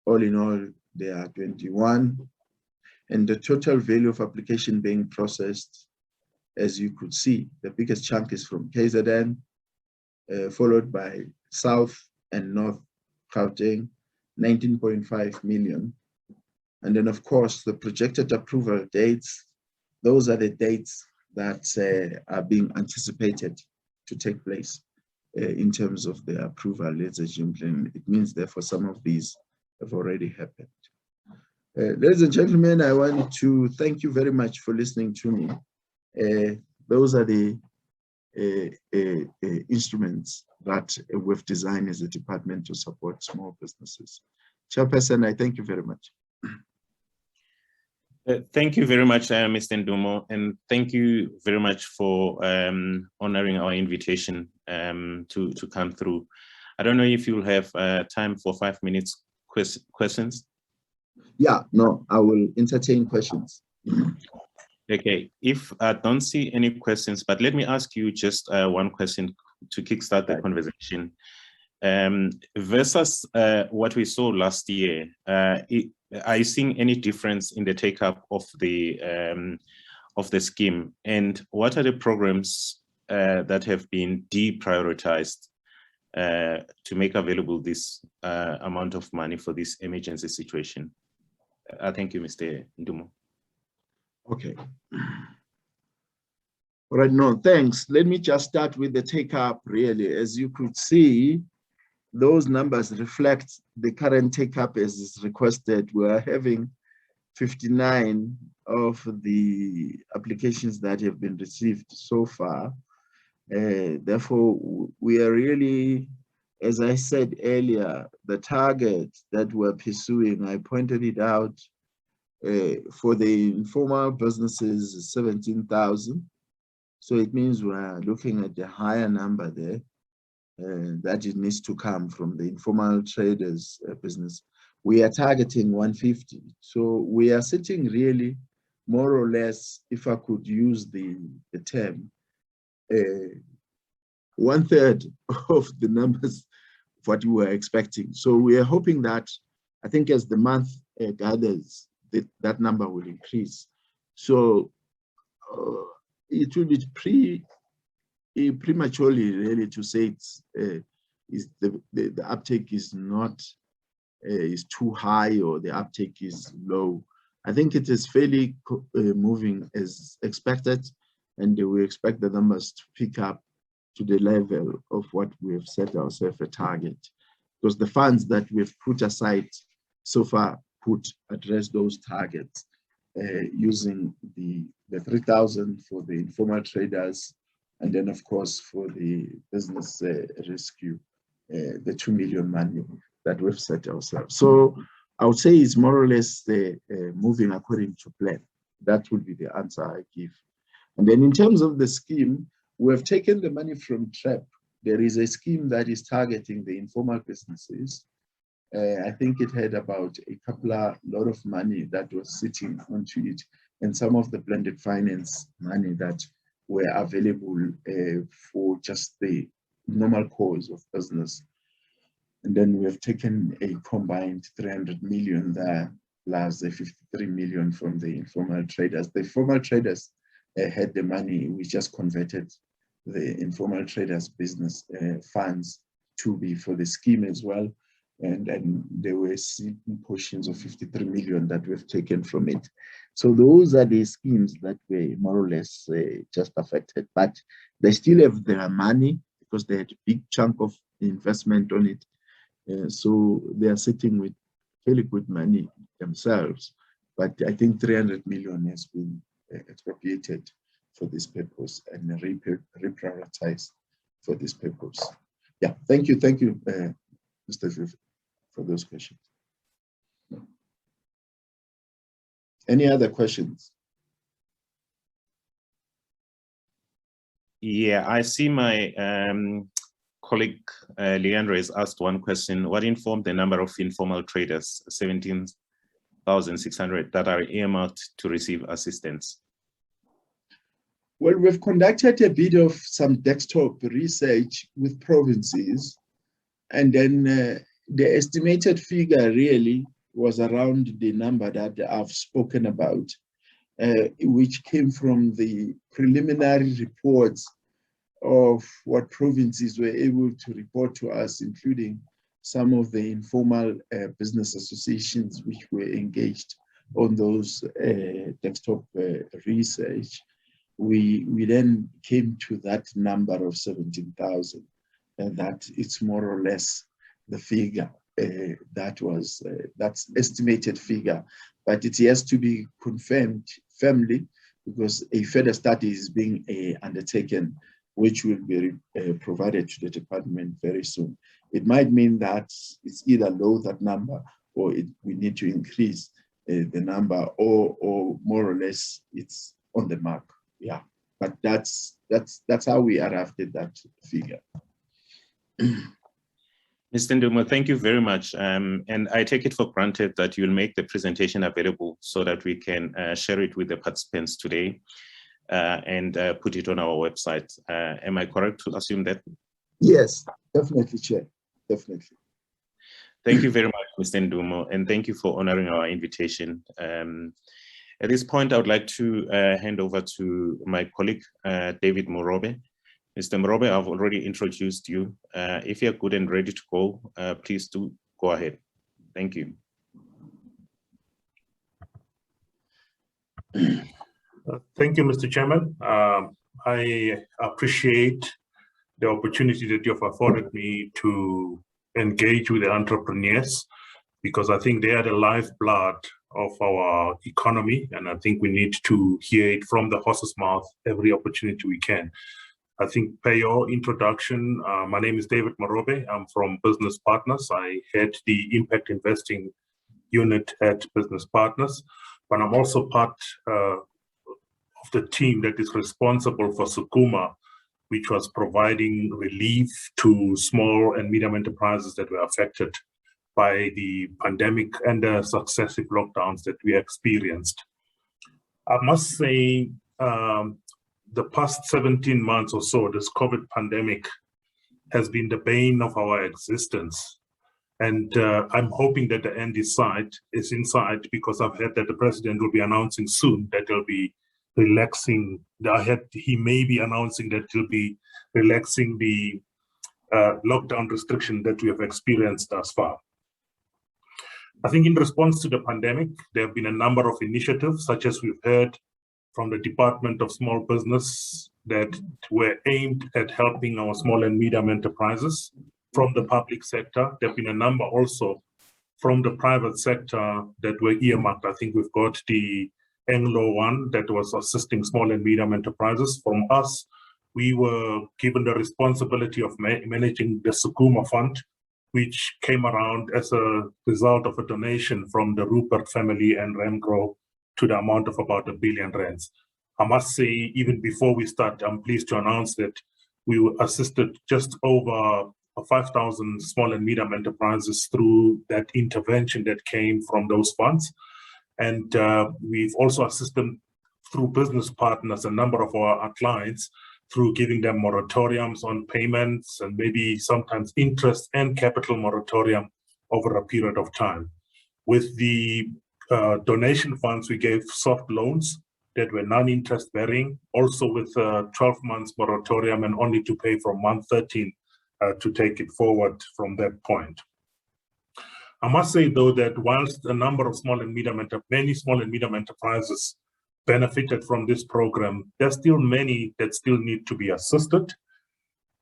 All in all, there are 21. And the total value of application being processed, as you could see, the biggest chunk is from KZN, followed by South and North Gauteng, 19.5 million. And then, of course, the projected approval dates, those are the dates that are being anticipated to take place in terms of the approval, ladies and gentlemen. It means, therefore, some of these have already happened. Ladies and gentlemen, I want to thank you very much for listening to me. Those are the instruments that we've designed as a department to support small businesses. Chairperson, I thank you very much. Thank you very much, Mr. Ndumo, and thank you very much for honoring our invitation to come through. I don't know if you'll have time for 5 minutes questions. Yeah, no, I will entertain questions. Okay, if I don't see any questions, but let me ask you just one question to kickstart the conversation. Versus what we saw last year, are you seeing any difference in the take-up of the scheme? And what are the programs that have been deprioritized to make available this amount of money for this emergency situation? Thank you, Mr. Ndumo. Okay. All right, no, thanks. Let me just start with the take-up, really. As you could see, those numbers reflect the current take-up as is requested. We are having 59 of the applications that have been received so far. Therefore, we are really, as I said earlier, the target that we're pursuing, I pointed it out, for the informal businesses is 17,000. So it means we're looking at a higher number there. That it needs to come from the informal traders business. We are targeting 150. So we are sitting really more or less, if I could use the term, 1/3 of the numbers of what we were expecting. So we are hoping that, I think as the month gathers, that number will increase. So it will be prematurely really to say the uptake is not is too high or the uptake is low. I think it is fairly moving as expected, and we expect the numbers to pick up to the level of what we have set ourselves a target, because the funds that we've put aside so far could address those targets using the 3,000 for the informal traders, and then of course for the business rescue, the 2 million money that we've set ourselves. So I would say it's more or less moving according to plan. That would be the answer I give. And then in terms of the scheme, we have taken the money from TREP. There is a scheme that is targeting the informal businesses. I think it had about lot of money that was sitting onto it, and some of the blended finance money that were available for just the normal course of business. And then we have taken a combined 300 million there, plus the 53 million from the informal traders. The formal traders had the money. We just converted the informal traders business funds to be for the scheme as well. And then there were certain portions of 53 million that we've taken from it. So those are the schemes that were more or less just affected, but they still have their money because they had a big chunk of investment on it. So they are sitting with fairly good money themselves. But I think 300 million has been appropriated for this purpose and reprioritized for this purpose. Yeah, thank you, Mr. Viv, for those questions. Any other questions? Yeah, I see my colleague Leandro has asked one question. What informed the number of informal traders, 17,600, that are earmarked to receive assistance? Well, we've conducted a bit of some desktop research with provinces, and then the estimated figure really was around the number that I've spoken about, which came from the preliminary reports of what provinces were able to report to us, including some of the informal business associations which were engaged on those desktop research. We then came to that number of 17,000, and that it's more or less the figure. That's estimated figure, but it has to be confirmed firmly because a further study is being undertaken, which will be provided to the department very soon. It might mean that it's either low, that number, or we need to increase the number, or more or less it's on the mark. Yeah, but that's how we arrived at that figure. Mr. Ndumo, thank you very much. And I take it for granted that you'll make the presentation available so that we can share it with the participants today and put it on our website. Am I correct to assume that? Yes, definitely, Chair, definitely. Thank you very much, Mr. Ndumo, and thank you for honoring our invitation. At this point, I would like to hand over to my colleague, David Morobe. Mr. Morobe, I've already introduced you. If you're good and ready to go, please do go ahead. Thank you. Thank you, Mr. Chairman. I appreciate the opportunity that you have afforded me to engage with the entrepreneurs, because I think they are the lifeblood of our economy, and I think we need to hear it from the horse's mouth every opportunity we can. I think per your introduction, my name is David Morobe. I'm from Business Partners. I head the Impact Investing Unit at Business Partners, but I'm also part of the team that is responsible for Sukuma, which was providing relief to small and medium enterprises that were affected by the pandemic and the successive lockdowns that we experienced. I must say, the past 17 months or so, this COVID pandemic has been the bane of our existence. And I'm hoping that the end is in sight, because I've heard that the president will be announcing soon that he'll be relaxing. He may be announcing that he'll be relaxing the lockdown restriction that we have experienced thus far. I think in response to the pandemic, there have been a number of initiatives, such as we've heard from the Department of Small Business, that were aimed at helping our small and medium enterprises. From the public sector, there have been a number also from the private sector that were earmarked. I think we've got the Anglo one that was assisting small and medium enterprises. From us, we were given the responsibility of managing the Sukuma Fund, which came around as a result of a donation from the Rupert family and Remgro to the amount of about R1 billion. I must say, even before we start, I'm pleased to announce that we assisted just over 5,000 small and medium enterprises through that intervention that came from those funds. And we've also assisted through business partners, a number of our clients, through giving them moratoriums on payments and maybe sometimes interest and capital moratorium over a period of time. With the donation funds, we gave soft loans that were non-interest bearing, also with 12 months moratorium and only to pay from month 13 to take it forward from that point. I must say, though, that whilst a number of many small and medium enterprises benefited from this program, there's still many that still need to be assisted.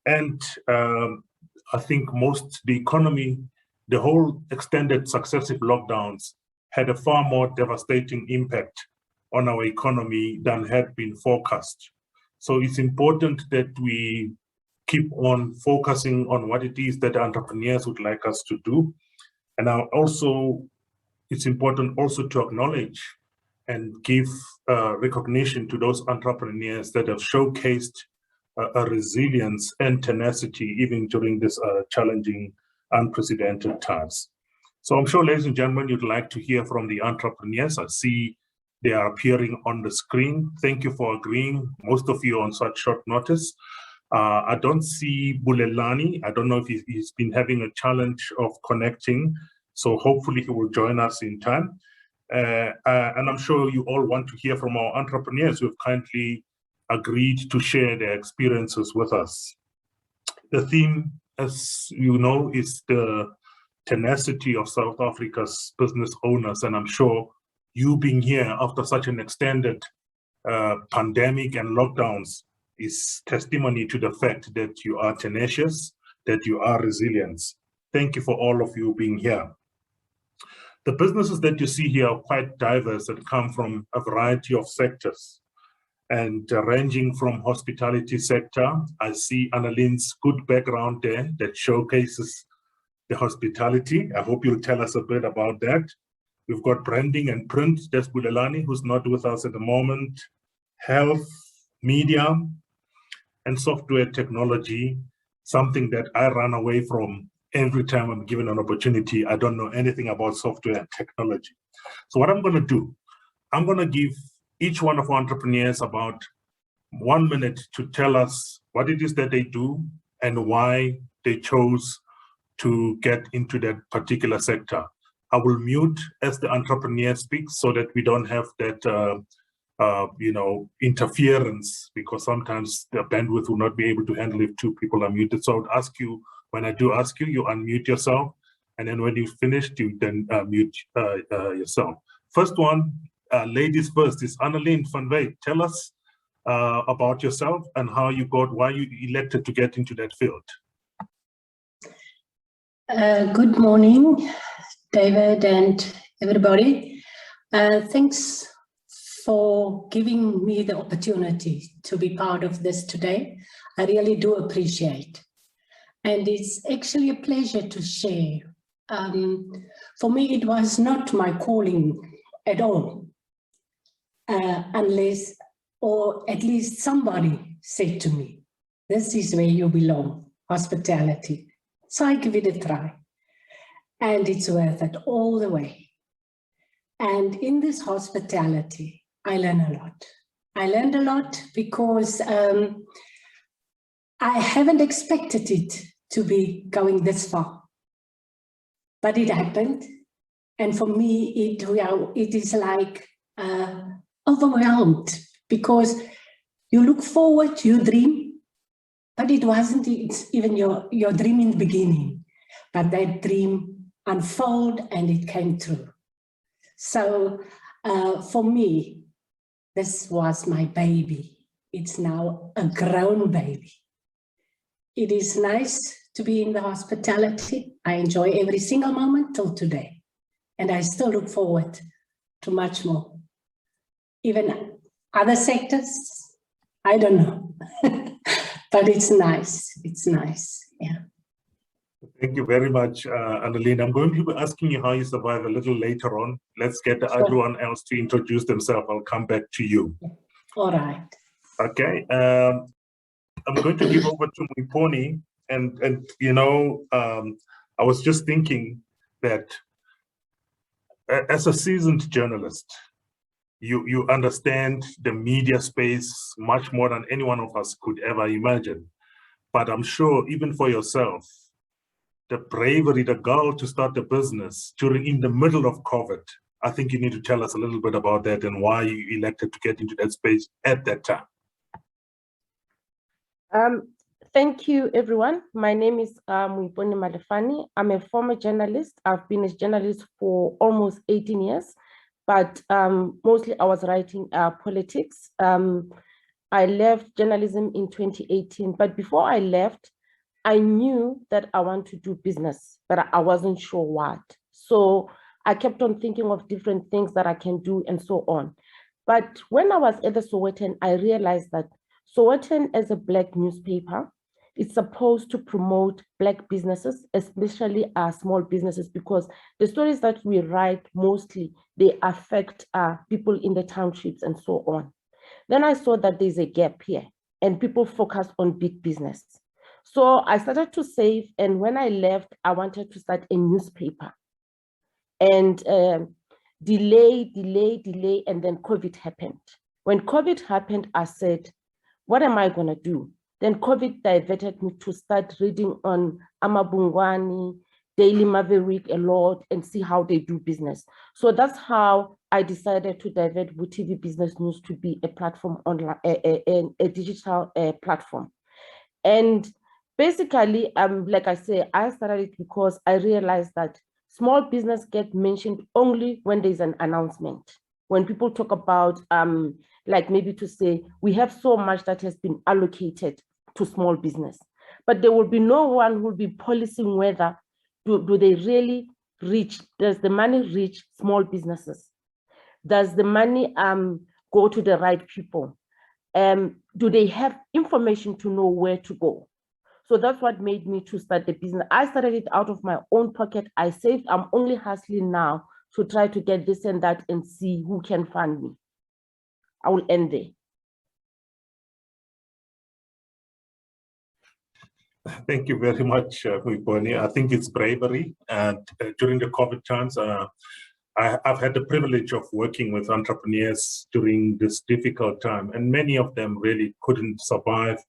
And I think the economy, the whole extended successive lockdowns had a far more devastating impact on our economy than had been forecast. So it's important that we keep on focusing on what it is that entrepreneurs would like us to do. And also, it's important also to acknowledge and give recognition to those entrepreneurs that have showcased a resilience and tenacity even during this challenging, unprecedented times. So I'm sure, ladies and gentlemen, you'd like to hear from the entrepreneurs. I see they are appearing on the screen. Thank you for agreeing, most of you on such short notice. I don't see Bulelani. I don't know if he's been having a challenge of connecting, so hopefully he will join us in time. And I'm sure you all want to hear from our entrepreneurs who have kindly agreed to share their experiences with us. The theme, as you know, is the tenacity of South Africa's business owners, and I'm sure you being here after such an extended pandemic and lockdowns is testimony to the fact that you are tenacious, that you are resilient. Thank you for all of you being here. The businesses that you see here are quite diverse and come from a variety of sectors, and ranging from hospitality sector. I see Annaline's good background there that showcases the hospitality. I hope you'll tell us a bit about that. We've got branding and print, that's Bulelani, who's not with us at the moment. Health, media, and software technology, something that I run away from every time I'm given an opportunity. I don't know anything about software and technology. So what I'm going to do, I'm going to give each one of our entrepreneurs about 1 minute to tell us what it is that they do and why they chose to get into that particular sector. I will mute as the entrepreneur speaks so that we don't have that interference, because sometimes the bandwidth will not be able to handle if two people are muted. So I would ask you, when I do ask you, you unmute yourself, and then when you've finished, you then mute yourself. First one, ladies first, is Anneline van Wyk. Tell us about yourself and how you why you elected to get into that field. Good morning, David and everybody. Thanks for giving me the opportunity to be part of this today. I really do appreciate. And it's actually a pleasure to share. For me, it was not my calling at all, unless, or at least somebody said to me, this is where you belong, hospitality. So I give it a try, and it's worth it all the way. And in this hospitality, I learn a lot. I learned a lot because I haven't expected it to be going this far, but it happened. And for me, it is like overwhelmed, because you look forward, you dream, but it wasn't even your dream in the beginning, but that dream unfolded and it came true. So for me, this was my baby. It's now a grown baby. It is nice to be in the hospitality. I enjoy every single moment till today. And I still look forward to much more. Even other sectors, I don't know. But it's nice. It's nice. Yeah. Thank you very much, Annalene. I'm going to be asking you how you survive a little later on. Let's get everyone else to introduce themselves. I'll come back to you. All right. Okay. I'm going to give over to Mwiponi. And you know, I was just thinking that as a seasoned journalist, you understand the media space much more than any one of us could ever imagine. But I'm sure even for yourself, the bravery, the gall to start a business in the middle of COVID, I think you need to tell us a little bit about that and why you elected to get into that space at that time. Thank you, everyone. My name is Mwiponi Malefani. I'm a former journalist. I've been a journalist for almost 18 years, but mostly I was writing politics. I left journalism in 2018, but before I left, I knew that I want to do business, but I wasn't sure what. So I kept on thinking of different things that I can do and so on. But when I was at the Sowetan, I realized that Sowetan as a Black newspaper, it's supposed to promote Black businesses, especially small businesses, because the stories that we write mostly, they affect people in the townships and so on. Then I saw that there's a gap here and people focus on big business. So I started to save, and when I left, I wanted to start a newspaper. And delay, and then COVID happened. When COVID happened, I said, what am I gonna do? Then COVID diverted me to start reading on Amabungwani, Daily Maverick a lot, and see how they do business. So that's how I decided to divert WTV Business News to be a platform online, a digital platform. And basically, like I say, I started it because I realized that small business get mentioned only when there's an announcement. When people talk about, like maybe to say, we have so much that has been allocated to small business, but there will be no one who will be policing whether do they really reach, does the money reach small businesses? Does the money go to the right people? Do they have information to know where to go? So that's what made me to start the business. I started it out of my own pocket. I saved, I'm only hustling now to try to get this and that and see who can fund me. I will end there. Thank you very much, Mwiponi. I think it's bravery. And during the COVID times, I've had the privilege of working with entrepreneurs during this difficult time, and many of them really couldn't survive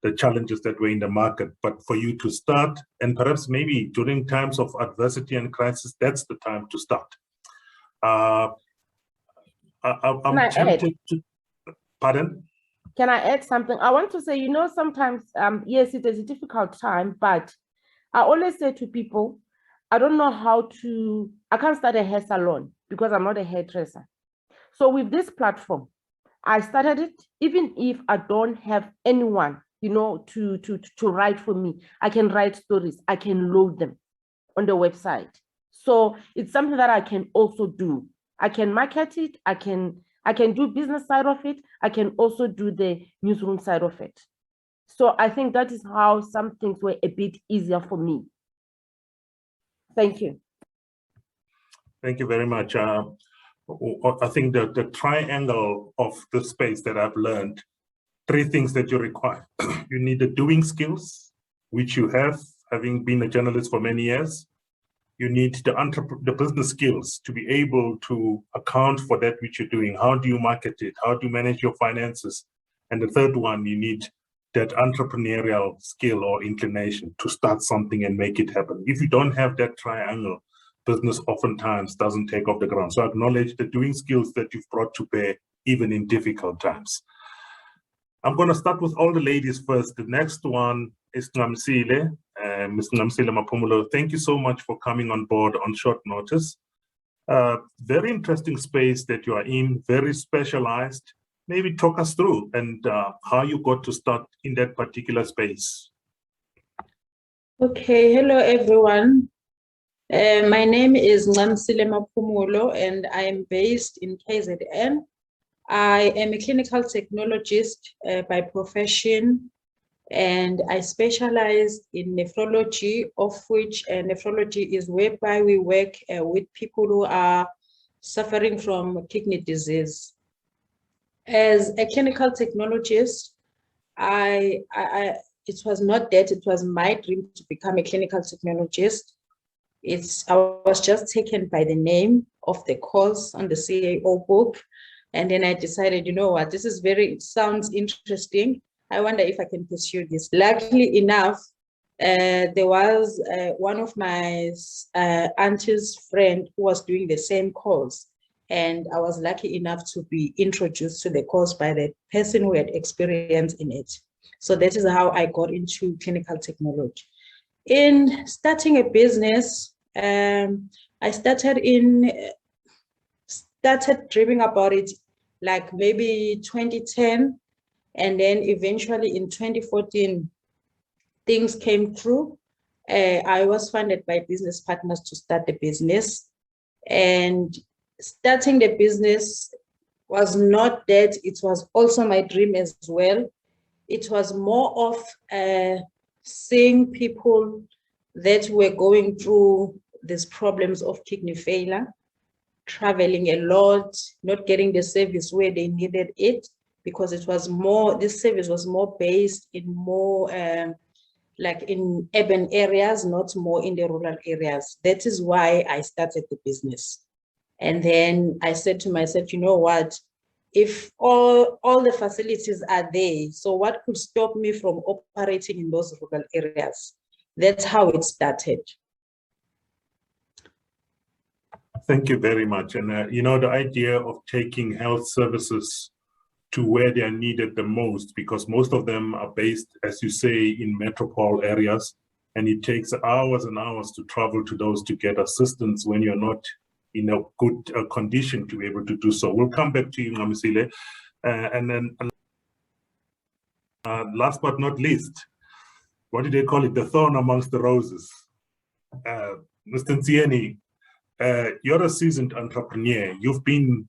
the challenges that were in the market. But for you to start, and perhaps maybe during times of adversity and crisis, that's the time to start. I'm tempted to, pardon? Can I add something? I want to say, you know, sometimes, yes, it is a difficult time, but I always say to people, I don't know how to, I can't start a hair salon because I'm not a hairdresser. So with this platform, I started it, even if I don't have anyone, you know, to write for me. I can write stories, I can load them on the website. So it's something that I can also do. I can market it, I can do business side of it, I can also do the newsroom side of it. So I think that is how some things were a bit easier for me. Thank you. Thank you very much. I think that the triangle of the space that I've learned, three things that you require. You need the doing skills, which you have, having been a journalist for many years. You need the business skills to be able to account for that which you're doing. How do you market it? How do you manage your finances? And the third one, you need that entrepreneurial skill or inclination to start something and make it happen. If you don't have that triangle, business oftentimes doesn't take off the ground. So acknowledge the doing skills that you've brought to bear, even in difficult times. I'm going to start with all the ladies first. The next one is Ngamsile. Ms. Ngamsile Mapumulo, thank you so much for coming on board on short notice. Very interesting space that you are in, very specialized. Maybe talk us through and how you got to start in that particular space. Okay, hello everyone. My name is Ngamsile Mapumulo and I am based in KZN. I am a clinical technologist by profession. And I specialize in nephrology, of which nephrology is whereby we work with people who are suffering from kidney disease. As a clinical technologist, it was not that, it was my dream to become a clinical technologist. I was just taken by the name of the course on the CAO book. And then I decided, you know what, it sounds interesting. I wonder if I can pursue this. Luckily enough, there was one of my auntie's friend who was doing the same course. And I was lucky enough to be introduced to the course by the person who had experience in it. So that is how I got into clinical technology. In starting a business, I started dreaming about it like maybe 2010. And then eventually in 2014, things came through. I was funded by business partners to start the business. And starting the business was not that, it was also my dream as well. It was more of seeing people that were going through these problems of kidney failure, traveling a lot, not getting the service where they needed it, because it was more, this service was more based in more like in urban areas, not more in the rural areas. That is why I started the business. And then I said to myself, you know what, if all the facilities are there, so what could stop me from operating in those rural areas? That's how it started. Thank you very much. And you know, the idea of taking health services to where they are needed the most, because most of them are based, as you say, in metropole areas, and it takes hours and hours to travel to those to get assistance when you're not in a good condition to be able to do so. We'll come back to you, Ngamisile. And then last but not least, what do they call it? The thorn amongst the roses. Mr. Ntsieni, you're a seasoned entrepreneur. You've been,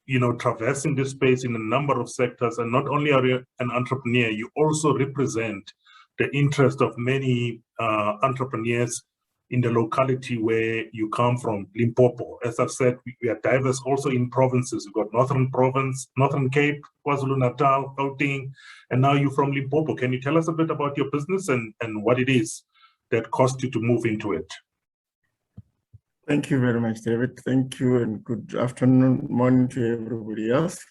you know, traversing this space in a number of sectors, and not only are you an entrepreneur, you also represent the interest of many entrepreneurs in the locality where you come from, Limpopo. As I've said, we are diverse also in provinces. We've got Northern Province, Northern Cape, KwaZulu-Natal, Gauteng, and now you're from Limpopo. Can you tell us a bit about your business and what it is that caused you to move into it? Thank you very much, David. Thank you, and good afternoon, morning to everybody else.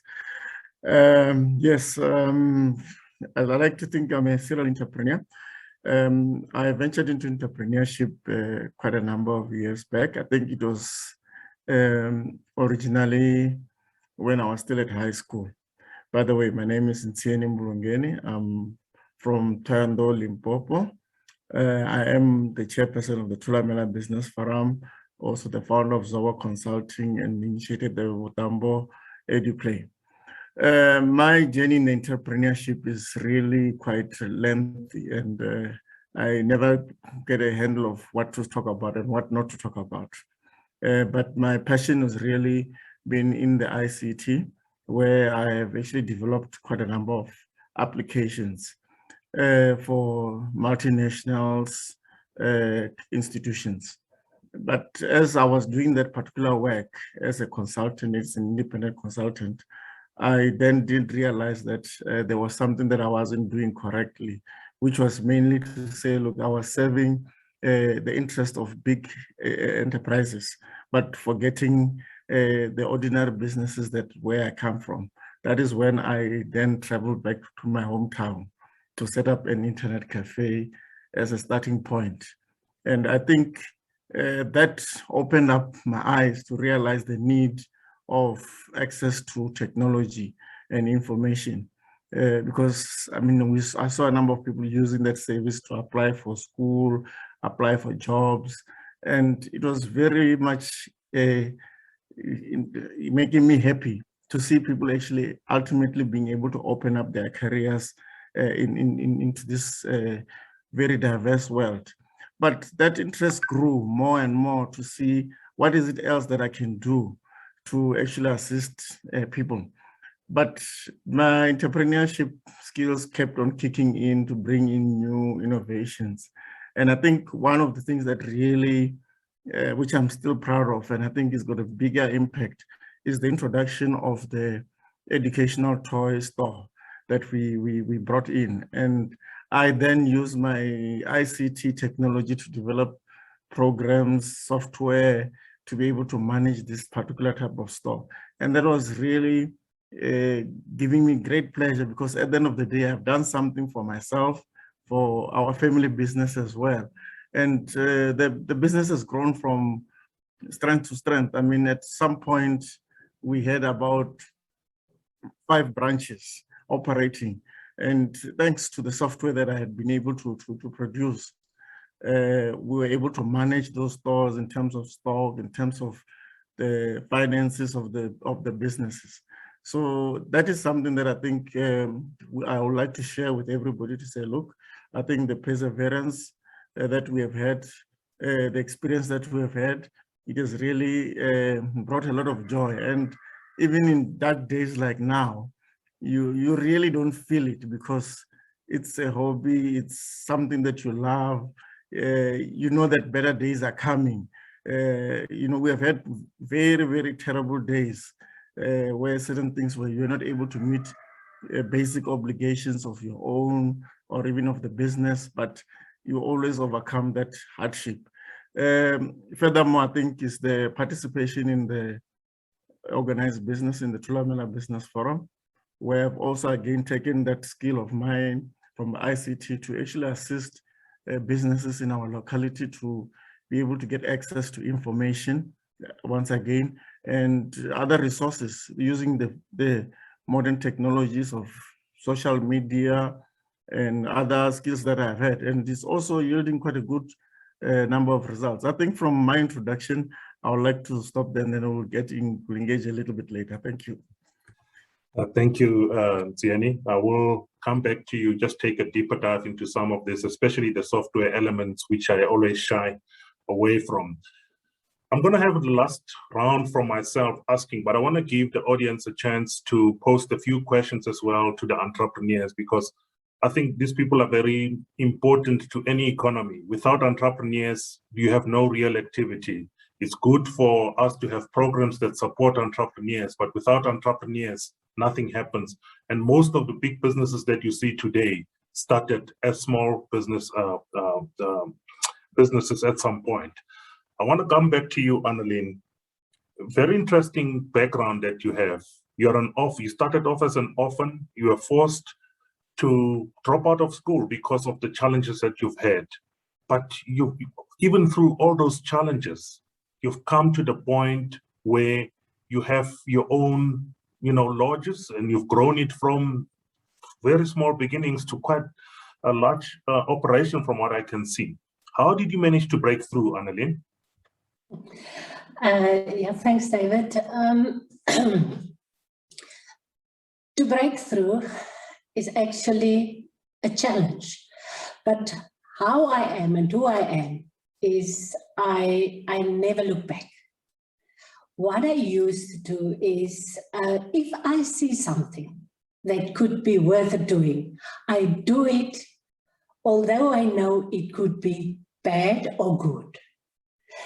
Yes, I like to think I'm a serial entrepreneur. I ventured into entrepreneurship quite a number of years back. I think it was originally when I was still at high school. By the way, my name is Ntsieni Mbulungeni. I'm from Thando, Limpopo. I am the chairperson of the Thulamela Business Forum, also the founder of Zowa Consulting, and initiated the Wotambo EduPlay. My journey in entrepreneurship is really quite lengthy, and I never get a handle of what to talk about and what not to talk about. But my passion has really been in the ICT, where I have actually developed quite a number of applications for multinationals, institutions. But as I was doing that particular work as a consultant, as an independent consultant, I then did realize that there was something that I wasn't doing correctly, which was mainly to say, look, I was serving the interest of big enterprises, but forgetting the ordinary businesses where I come from. That is when I then traveled back to my hometown to set up an internet cafe as a starting point. And I think that opened up my eyes to realize the need of access to technology and information. Because I mean, I saw a number of people using that service to apply for school, apply for jobs, and it was very much making me happy to see people actually ultimately being able to open up their careers into this very diverse world. But that interest grew more and more to see what is it else that I can do to actually assist people. But my entrepreneurship skills kept on kicking in to bring in new innovations. And I think one of the things that really, which I'm still proud of, and I think has got a bigger impact, is the introduction of the educational toy store that we brought in. And I then used my ICT technology to develop programs, software, to be able to manage this particular type of store. And that was really giving me great pleasure, because at the end of the day, I've done something for myself, for our family business as well. And the business has grown from strength to strength. I mean, at some point, we had about 5 branches operating. And thanks to the software that I had been able to produce, we were able to manage those stores in terms of stock, in terms of the finances of the businesses. So that is something that I think I would like to share with everybody, to say, look, I think the perseverance that we have had, the experience that we have had, it has really brought a lot of joy. And even in dark days like now, you really don't feel it, because it's a hobby, it's something that you love. You know that better days are coming. You know, we have had very, very terrible days where certain things where you're not able to meet basic obligations of your own or even of the business, but you always overcome that hardship. Furthermore, I think is the participation in the organized business, in the Thulamela Business Forum, where I've also again taken that skill of mine from ICT to actually assist businesses in our locality to be able to get access to information once again, and other resources using the modern technologies of social media and other skills that I've had. And it's also yielding quite a good number of results. I think from my introduction, I would like to stop there, and then we'll engage a little bit later. Thank you. Thank you, Ziani. I will come back to you, just take a deeper dive into some of this, especially the software elements, which I always shy away from. I'm going to have the last round from myself asking, but I want to give the audience a chance to post a few questions as well to the entrepreneurs, because I think these people are very important to any economy. Without entrepreneurs, you have no real activity. It's good for us to have programs that support entrepreneurs, but without entrepreneurs, nothing happens. And most of the big businesses that you see today started as small businesses at some point. I want to come back to you, Annalyn. Very interesting background that you have. You started off as an orphan. You were forced to drop out of school because of the challenges that you've had. But even through all those challenges, you've come to the point where you have your own, lodges, and you've grown it from very small beginnings to quite a large operation from what I can see. How did you manage to break through, Annalyn? Yeah, thanks, David. To break through is actually a challenge, but how I am and who I am is I never look back. What I used to do is if I see something that could be worth doing, I do it, although I know it could be bad or good.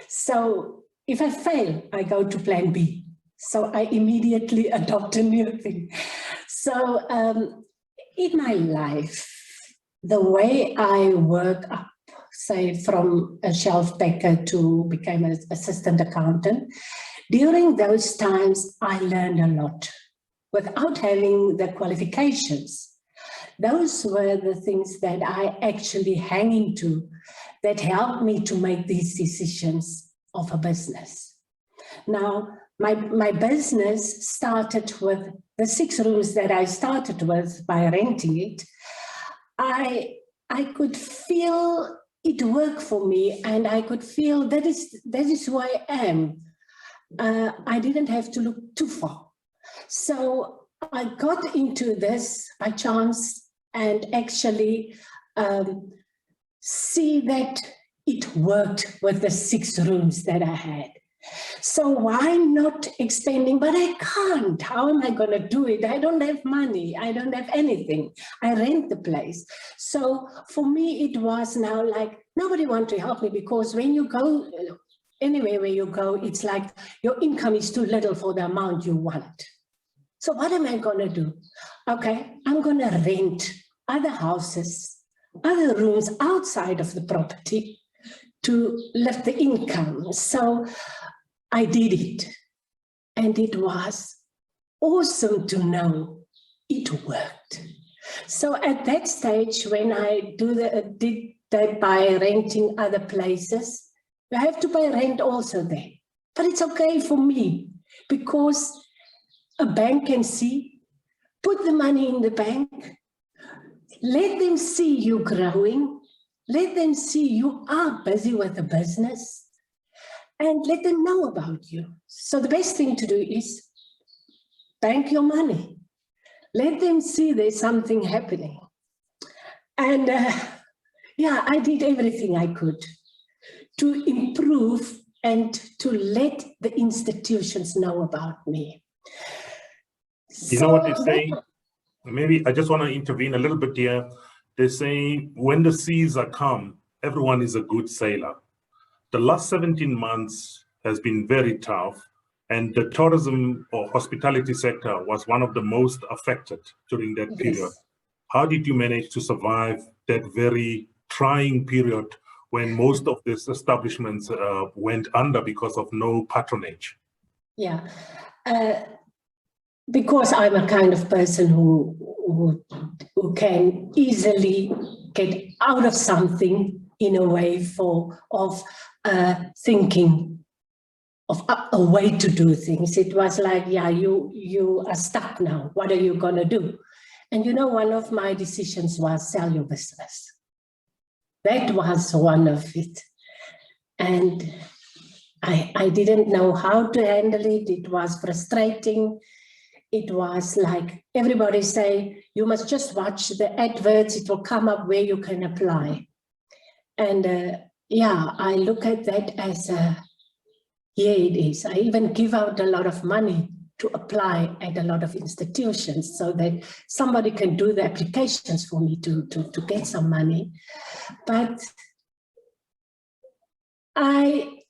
So if I fail, I go to plan B. So I immediately adopt a new thing. So in my life, the way I work up, say from a shelf packer to become an assistant accountant, during those times, I learned a lot without having the qualifications. Those were the things that I actually hang into that helped me to make these decisions of a business. Now, my business started with the 6 rooms that I started with by renting it. I could feel it worked for me, and I could feel that is who I am. I didn't have to look too far. So I got into this by chance and actually see that it worked with the 6 rooms that I had. So why not expanding? But I can't. How am I going to do it? I don't have money. I don't have anything. I rent the place. So for me, it was now like nobody wanted to help me, because when you go anywhere where you go, it's like your income is too little for the amount you want. So what am I going to do? Okay, I'm going to rent other houses, other rooms outside of the property to lift the income. So I did it, and it was awesome to know it worked. So at that stage, when I did that by renting other places, I have to pay rent also there. But it's okay for me, because a bank can see, put the money in the bank, let them see you growing, let them see you are busy with the business, and let them know about you. So the best thing to do is bank your money. Let them see there's something happening. And yeah, I did everything I could to improve and to let the institutions know about me. You know what they say? Maybe I just want to intervene a little bit here. They say when the seas are calm, everyone is a good sailor. The last 17 months has been very tough, and the tourism or hospitality sector was one of the most affected during that period. Yes. How did you manage to survive that very trying period when most of these establishments went under because of no patronage? Yeah, because I'm a kind of person who can easily get out of something in a way of thinking of a way to do things. It was like, yeah, you are stuck now. What are you going to do? And you know, one of my decisions was sell your business. That was one of it. And I didn't know how to handle it. It was frustrating. It was like everybody say, you must just watch the adverts. It will come up where you can apply. And yeah, I look at that as here it is. I even give out a lot of money to apply at a lot of institutions so that somebody can do the applications for me to get some money. But I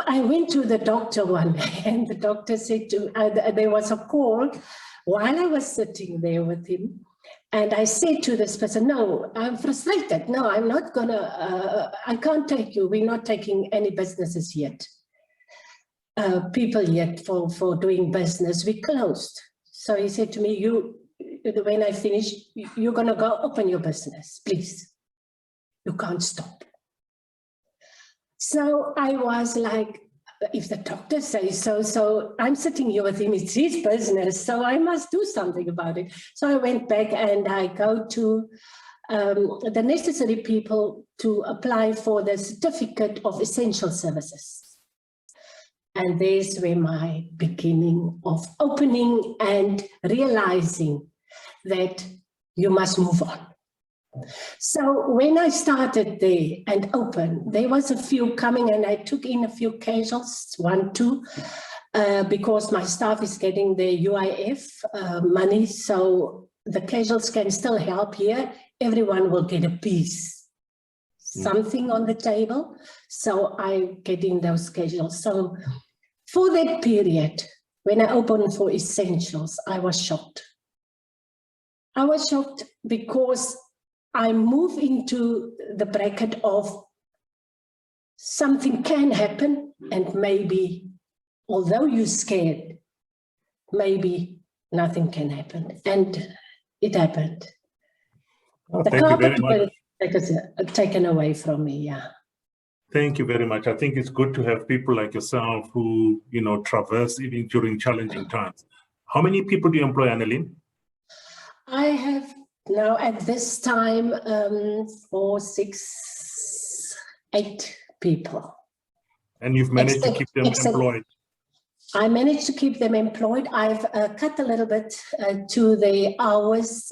went to the doctor one day, and the doctor said to there was a call while I was sitting there with him. And I said to this person, no, I'm frustrated. No, I'm not gonna, I can't take you. We're not taking any businesses yet. People yet for doing business, we closed. So he said to me, when I finish, you're gonna go open your business, please. You can't stop. So I was like, if the doctor says so I'm sitting here with him, it's his business, so I must do something about it. So I went back and I go to the necessary people to apply for the certificate of essential services. And there's where my beginning of opening and realizing that you must move on. So when I started there and opened, there was a few coming, and I took in a few casuals, 1, 2, because my staff is getting their UIF money. So the casuals can still help here. Everyone will get a piece, something on the table. So I get in those casuals. So for that period, when I opened for essentials, I was shocked. I was shocked because I move into the bracket of something can happen, and maybe, although you're scared, maybe nothing can happen. And it happened. Oh, the thank you very carpet much. was taken away from me, yeah. Thank you very much. I think it's good to have people like yourself who, traverse even during challenging times. How many people do you employ, Annelien? I have now at this time 4, 6, 8 people. And you've managed to keep them employed? I managed to keep them employed. I've cut a little bit to the hours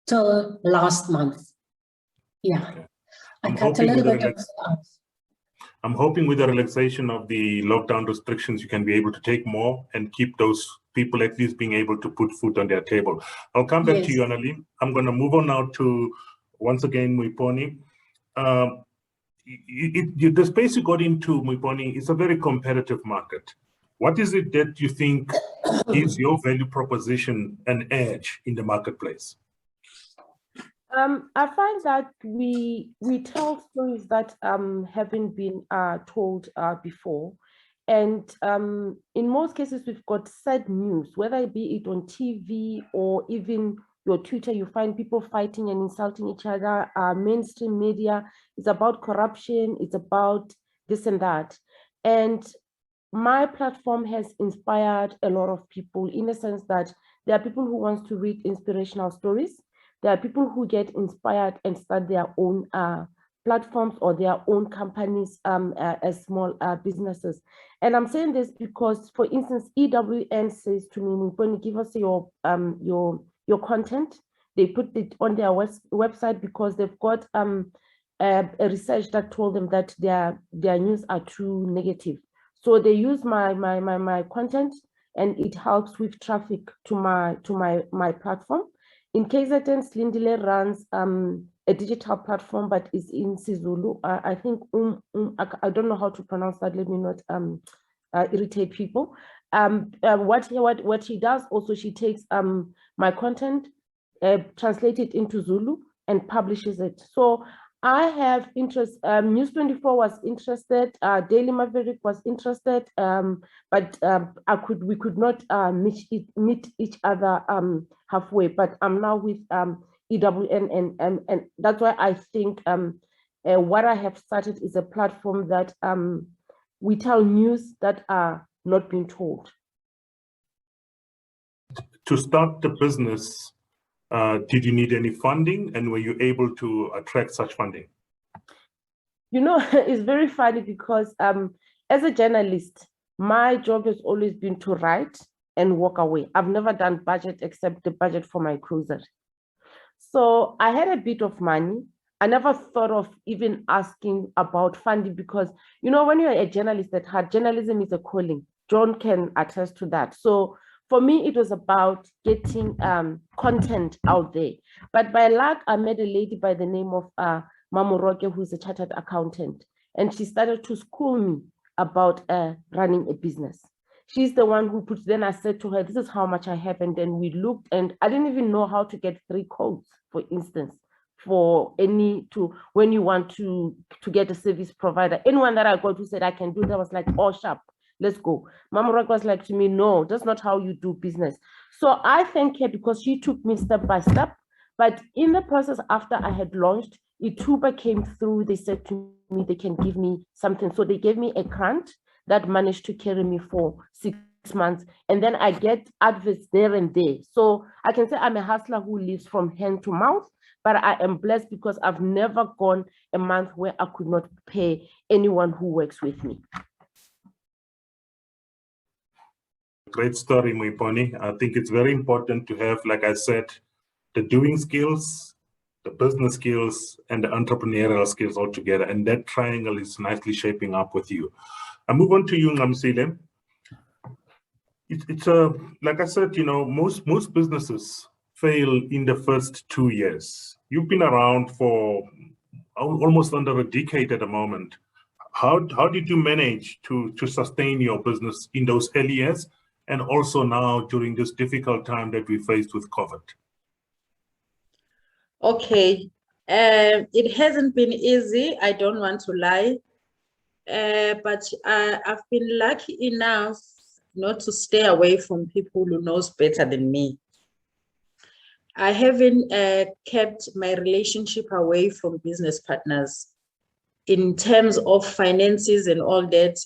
till last month. Yeah, Okay. I cut a little bit of hours. I'm hoping with the relaxation of the lockdown restrictions, you can be able to take more and keep those people at least being able to put food on their table. I'll come back to you, Annalie. I'm going to move on now to, once again, Muiponi. The space you got into, Muiponi, is a very competitive market. What is it that you think gives your value proposition an edge in the marketplace? I find that we tell stories that haven't been told before. And in most cases, we've got sad news, whether it be it on TV or even your Twitter, you find people fighting and insulting each other. Mainstream media is about corruption, it's about this and that. And my platform has inspired a lot of people in the sense that there are people who want to read inspirational stories. There are people who get inspired and start their own platforms or their own companies as small businesses. And I'm saying this because, for instance, EWN says to me, Muiponi, give us your content. They put it on their website because they've got a research that told them that their news are too negative. So they use my content, and it helps with traffic to my platform. In KZN, Slindile runs a digital platform, but is in Sizulu. I think I don't know how to pronounce that. Let me not irritate people. What she does also, she takes my content, translates it into Zulu, and publishes it. So I have interest. News 24 was interested. Daily Maverick was interested, but we could not meet each other halfway. But I'm now with EWN, and that's why I think what I have started is a platform that we tell news that are not being told. To start the business, did you need any funding, and were you able to attract such funding? You know, it's very funny because as a journalist, my job has always been to write and walk away. I've never done budget except the budget for my cruiser. So I had a bit of money. I never thought of even asking about funding because, you know, when you're a journalist at heart, journalism is a calling. John can attest to that. So for me, it was about getting content out there. But by luck, I met a lady by the name of Mamuroke, who's a chartered accountant. And she started to school me about running a business. She's the one who put, then I said to her, this is how much I have. And then we looked, and I didn't even know how to get 3 codes, for instance, for when you want to get a service provider. Anyone that I got who said I can do that was like, oh, sharp. Let's go. Mama Rock was like to me, no, that's not how you do business. So I thank her because she took me step by step. But in the process, after I had launched, Ituba came through. They said to me, they can give me something. So they gave me a grant that managed to carry me for 6 months. And then I get adverts there and there. So I can say I'm a hustler who lives from hand to mouth, but I am blessed because I've never gone a month where I could not pay anyone who works with me. Great story, Muiponi. I think it's very important to have, like I said, the doing skills, the business skills, and the entrepreneurial skills all together. And that triangle is nicely shaping up with you. I move on to you, Ngamsile. It's like I said, you know, most businesses fail in the first 2 years. You've been around for almost under a decade at the moment. How did you manage to sustain your business in those early years? And also now during this difficult time that we faced with COVID? Okay, it hasn't been easy. I don't want to lie, but I've been lucky enough not to stay away from people who knows better than me. I haven't kept my relationship away from business partners. In terms of finances and all that,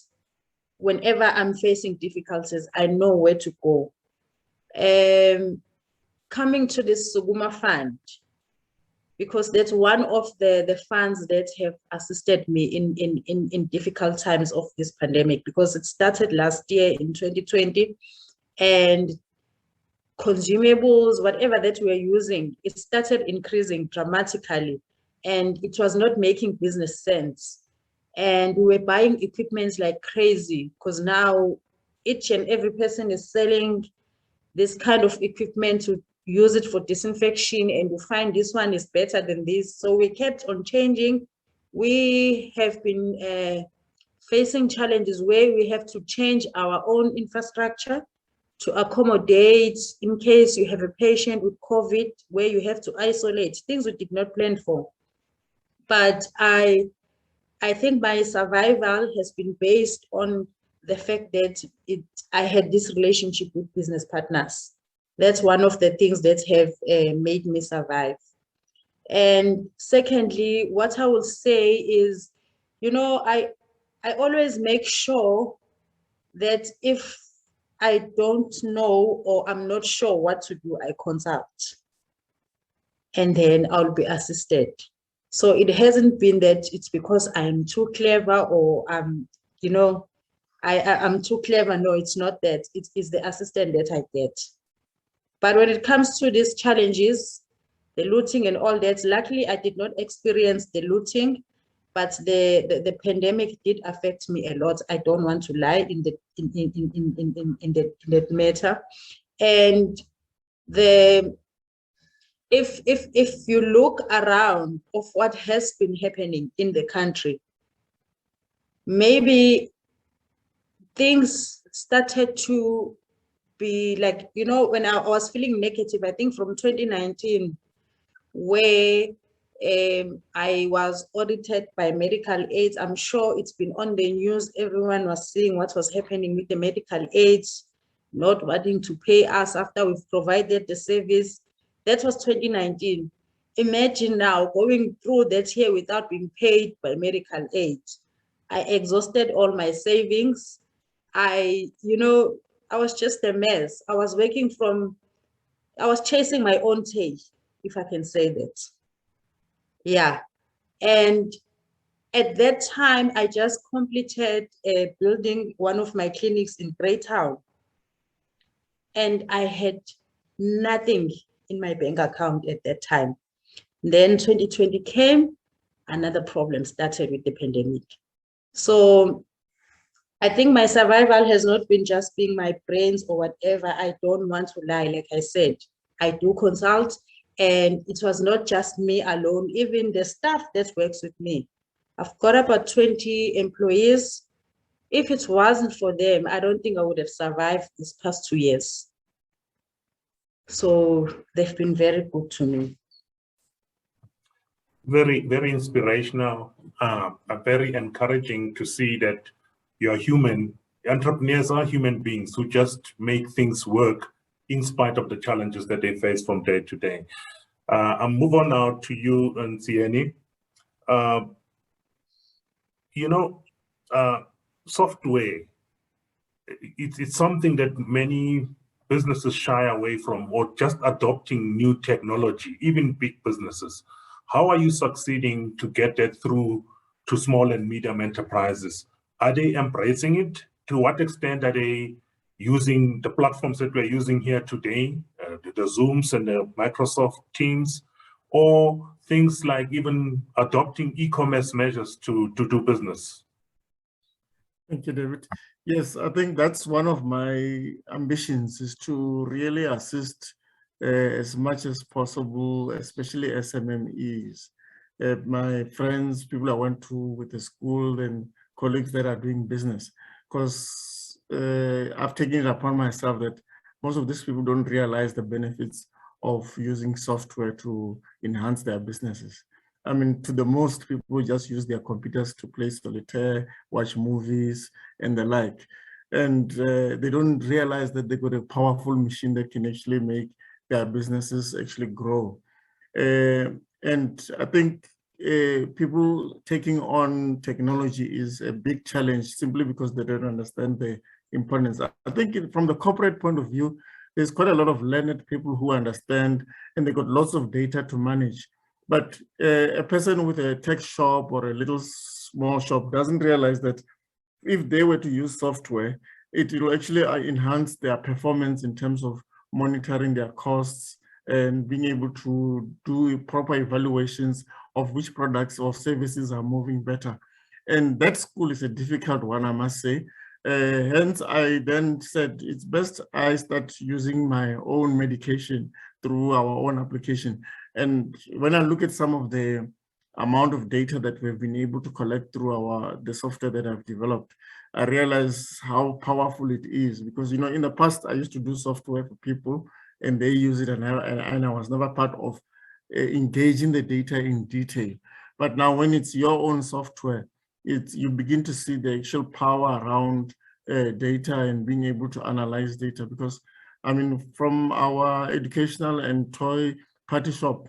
whenever I'm facing difficulties, I know where to go. Coming to this Suguma Fund, because that's one of the funds that have assisted me in difficult times of this pandemic, because it started last year in 2020, and consumables, whatever that we're using, it started increasing dramatically, and it was not making business sense. And we were buying equipments like crazy, because now each and every person is selling this kind of equipment to use it for disinfection, and you find this one is better than this. So we kept on changing. We have been facing challenges where we have to change our own infrastructure to accommodate in case you have a patient with COVID where you have to isolate, things we did not plan for. But I think my survival has been based on the fact that I had this relationship with business partners. That's one of the things that have made me survive. And secondly, what I will say is, you know, I always make sure that if I don't know or I'm not sure what to do, I consult. And then I'll be assisted. So it hasn't been that it's because I'm too clever or I'm, you know, I'm too clever. No, it's not that. It's the assistant that I get. But when it comes to these challenges, the looting and all that, luckily I did not experience the looting, but the pandemic did affect me a lot. I don't want to lie in that matter. And if you look around of what has been happening in the country, maybe things started to be like, you know, when I was feeling negative, I think from 2019, where I was audited by medical aids. I'm sure it's been on the news. Everyone was seeing what was happening with the medical aids, not wanting to pay us after we've provided the service. That was 2019. Imagine now going through that year without being paid by medical aid. I exhausted all my savings. I was just a mess. I was chasing my own tail, if I can say that. Yeah. And at that time, I just completed building one of my clinics in Greytown. And I had nothing in my bank account at that time. Then 2020 came, another problem started with the pandemic. So I think my survival has not been just being my brains or whatever. I don't want to lie. Like I said, I do consult, and it was not just me alone, even the staff that works with me. I've got about 20 employees. If it wasn't for them, I don't think I would have survived these past 2 years. So they've been very good to me. Very, very inspirational, very encouraging to see that you're human. Entrepreneurs are human beings who just make things work in spite of the challenges that they face from day to day. I'll move on now to you, Ntsieni. Software, it's something that many businesses shy away from, or just adopting new technology, even big businesses. How are you succeeding to get that through to small and medium enterprises? Are they embracing it? To what extent are they using the platforms that we're using here today, the Zooms and the Microsoft Teams, or things like even adopting e-commerce measures to do business? Thank you, David. Yes, I think that's one of my ambitions, is to really assist as much as possible, especially SMMEs. My friends, people I went to with the school, and colleagues that are doing business, because I've taken it upon myself that most of these people don't realize the benefits of using software to enhance their businesses. I mean, to the most, people just use their computers to play solitaire, watch movies, and the like. And they don't realize that they got a powerful machine that can actually make their businesses actually grow. And I think people taking on technology is a big challenge, simply because they don't understand the importance. I think from the corporate point of view, there's quite a lot of learned people who understand, and they got lots of data to manage. But a person with a tech shop or a little small shop doesn't realize that if they were to use software, it will actually enhance their performance in terms of monitoring their costs and being able to do proper evaluations of which products or services are moving better. And that school is a difficult one, I must say. Hence, I then said, it's best I start using my own medication through our own application. And when I look at some of the amount of data that we've been able to collect through the software that I've developed, I realize how powerful it is. Because, you know, in the past, I used to do software for people and they use it, and I was never part of engaging the data in detail. But now when it's your own software, you begin to see the actual power around data and being able to analyze data. Because, I mean, from our educational and toy party shop,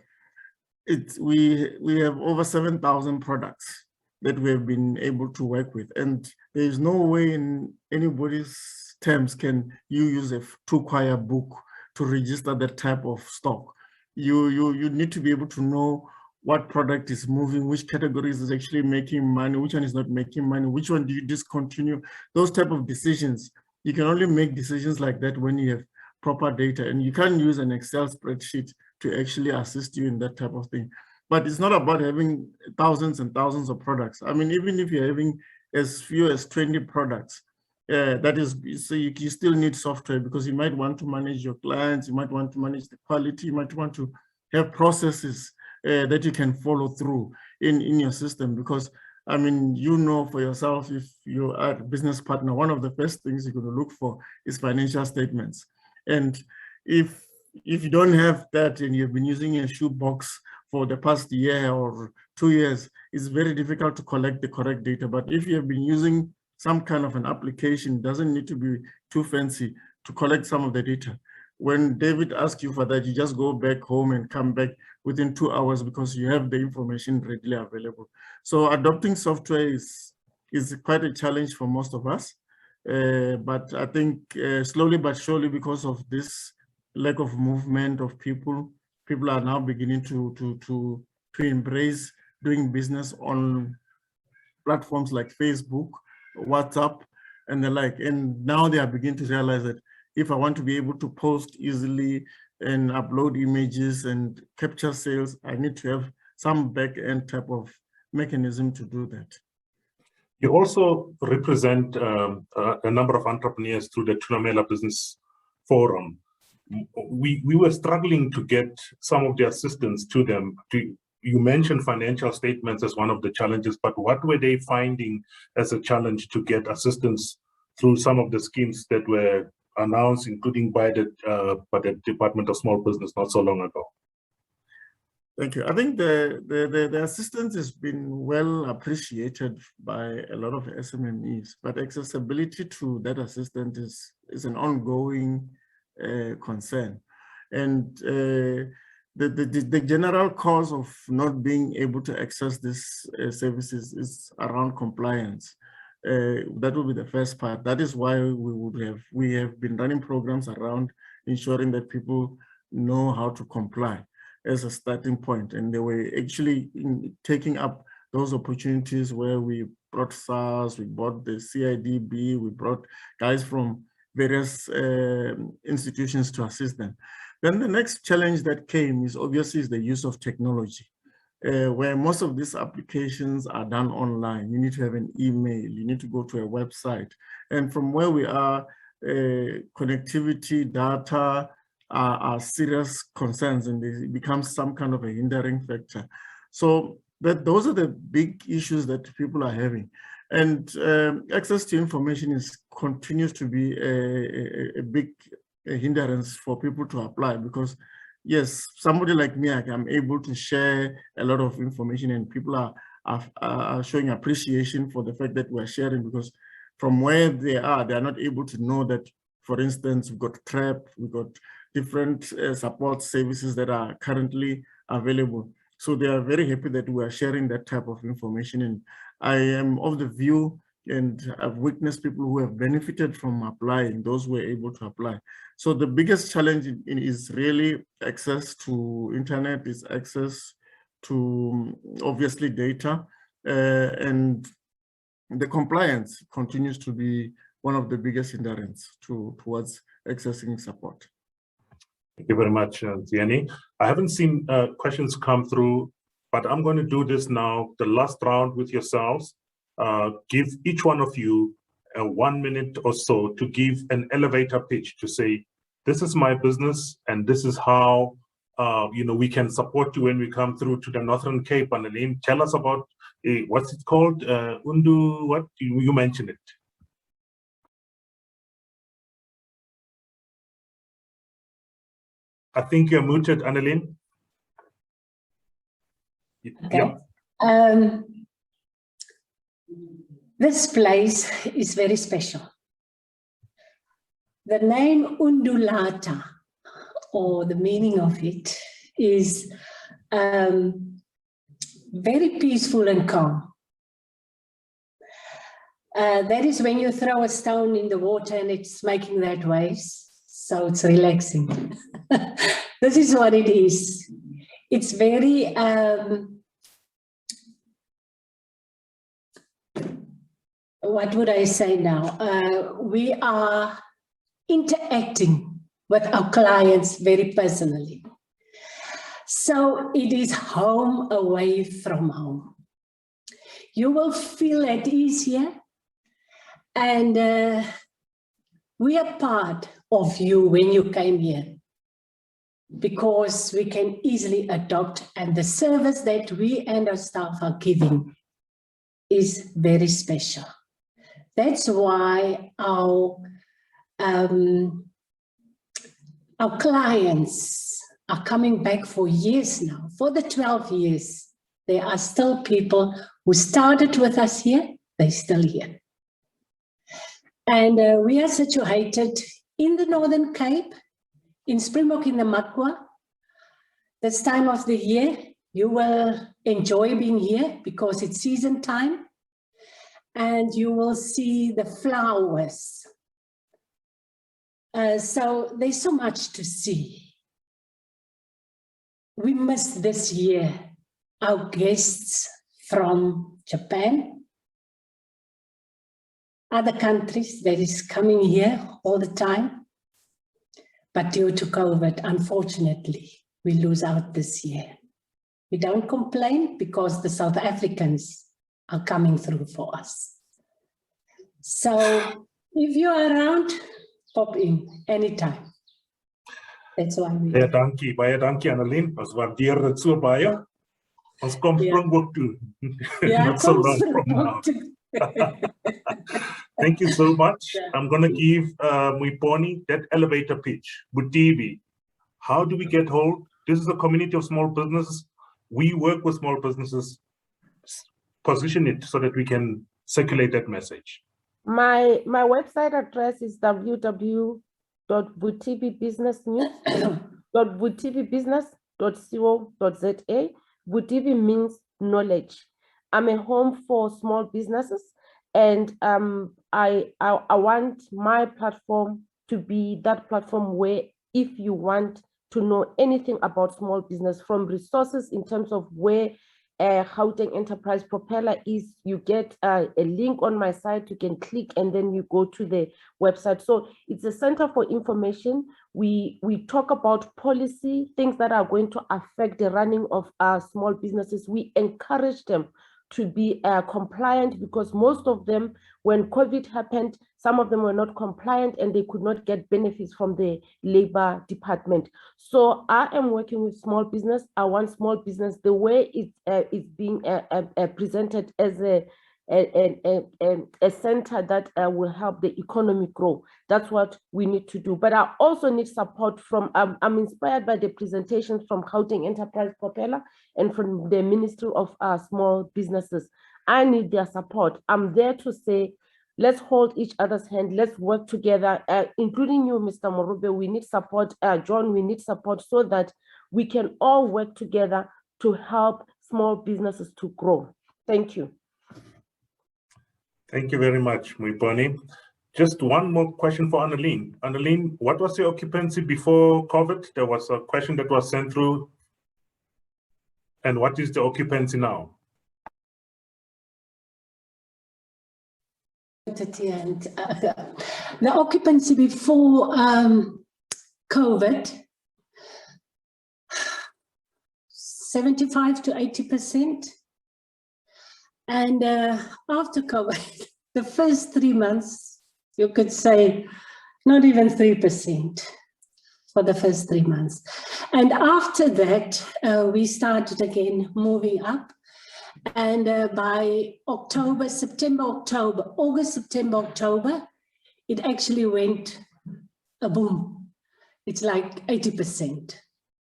we have over 7,000 products that we have been able to work with. And there is no way in anybody's terms can you use a 2-quire book to register that type of stock. You need to be able to know what product is moving, which categories is actually making money, which one is not making money, which one do you discontinue, those type of decisions. You can only make decisions like that when you have proper data, and you can't use an Excel spreadsheet to actually assist you in that type of thing. But it's not about having thousands and thousands of products. I mean, even if you're having as few as 20 products, that is, so you still need software, because you might want to manage your clients, you might want to manage the quality, you might want to have processes that you can follow through in your system. Because, I mean, you know for yourself, if you are a business partner, one of the first things you're going to look for is financial statements. And if you don't have that and you've been using a shoebox for the past year or 2 years, it's very difficult to collect the correct data. But if you have been using some kind of an application, doesn't need to be too fancy to collect some of the data. When David asks you for that, you just go back home and come back within 2 hours because you have the information readily available. So adopting software is quite a challenge for most of us. But I think slowly but surely, because of this lack of movement of people are now beginning to embrace doing business on platforms like Facebook, WhatsApp, and the like. And now they are beginning to realize that if I want to be able to post easily and upload images and capture sales, I need to have some back-end type of mechanism to do that. You also represent a number of entrepreneurs through the Thulamela Business Forum. We were struggling to get some of the assistance to them. You mentioned financial statements as one of the challenges, but what were they finding as a challenge to get assistance through some of the schemes that were announced, including by the Department of Small Business not so long ago? Thank you. I think the assistance has been well appreciated by a lot of SMMEs, but accessibility to that assistance is an ongoing concern. And the general cause of not being able to access these services is around compliance. That will be the first part. That is why we have been running programs around ensuring that people know how to comply as a starting point. And they were actually taking up those opportunities where we brought SARS, we brought the CIDB, we brought guys from various institutions to assist them. Then the next challenge that came is obviously the use of technology, where most of these applications are done online. You need to have an email, you need to go to a website. And from where we are, connectivity, data are serious concerns, and they become some kind of a hindering factor. So those are the big issues that people are having. And access to information continues to be a big hindrance for people to apply, because yes, somebody like me, I'm able to share a lot of information, and people are showing appreciation for the fact that we're sharing, because from where they are not able to know that, for instance, we've got TRAP, we've got different support services that are currently available. So they are very happy that we are sharing that type of information. And I am of the view, and I've witnessed people who have benefited from applying, those who were able to apply. So the biggest challenge is really access to internet, is access to obviously data, and the compliance continues to be one of the biggest hindrances towards accessing support. Thank you very much, Ziani. I haven't seen questions come through, but I'm going to do this now, the last round with yourselves. give each one of you 1 minute or so to give an elevator pitch to say, this is my business and this is how we can support you when we come through to the Northern Cape. Annalene, tell us about what's it called? Undu, what you mentioned it. I think you're muted, Annalene. Okay. Yep. This place is very special. The name Undulata, or the meaning of it, is very peaceful and calm. That is when you throw a stone in the water and it's making that waves, so it's relaxing. This is what it is. It's very what would I say now? We are interacting with our clients very personally. So it is home away from home. You will feel at ease here, and we are part of you when you came here, because we can easily adopt, and the service that we and our staff are giving is very special. That's why our clients are coming back for years now. For the 12 years, there are still people who started with us here, they're still here. And we are situated in the Northern Cape, in Springbok in the Makwa. This time of the year, you will enjoy being here because it's season time, and you will see the flowers. So there's so much to see. We missed this year our guests from Japan, other countries that is coming here all the time. But due to COVID, unfortunately, we lose out this year. We don't complain because the South Africans are coming through for us. So if you're around, pop in anytime. That's why we Baie dankie Annalene. Ons waardeer dit so baie. Ons kom Springbok toe. Not so long from now. Thank you so much. I'm going to give Muiponi that elevator pitch. Butibi, how do we get hold? This is a community of small businesses. We work with small businesses. Position it so that we can circulate that message. My website address is www.butibibusiness.co.za. Butibi means knowledge. I'm a home for small businesses, and I want my platform to be that platform where if you want to know anything about small business, from resources in terms of where Gauteng Enterprise Propeller is, you get a link on my site, you can click and then you go to the website. So it's a center for information. We talk about policy, things that are going to affect the running of our small businesses. We encourage them to be compliant, because most of them, when COVID happened, some of them were not compliant and they could not get benefits from the labor department. So I am working with small business. I want small business, the way it's being presented as a center that will help the economy grow. That's what we need to do. But I also need support from, I'm inspired by the presentations from Gauteng Enterprise Propeller and from the Ministry of Small Businesses. I need their support. I'm there to say, let's hold each other's hand, let's work together, including you, Mr. Morube. We need support, John, we need support so that we can all work together to help small businesses to grow. Thank you. Thank you very much, Muiponi. Just one more question for Annalene. Annalene, what was your occupancy before COVID? There was a question that was sent through. And what is the occupancy now? And the occupancy before COVID, 75 to 80%. And after COVID, the first 3 months, you could say not even 3% for the first 3 months. And after that, we started again moving up. And by October, September, October, August, September, October, it actually went a boom. It's like 80%.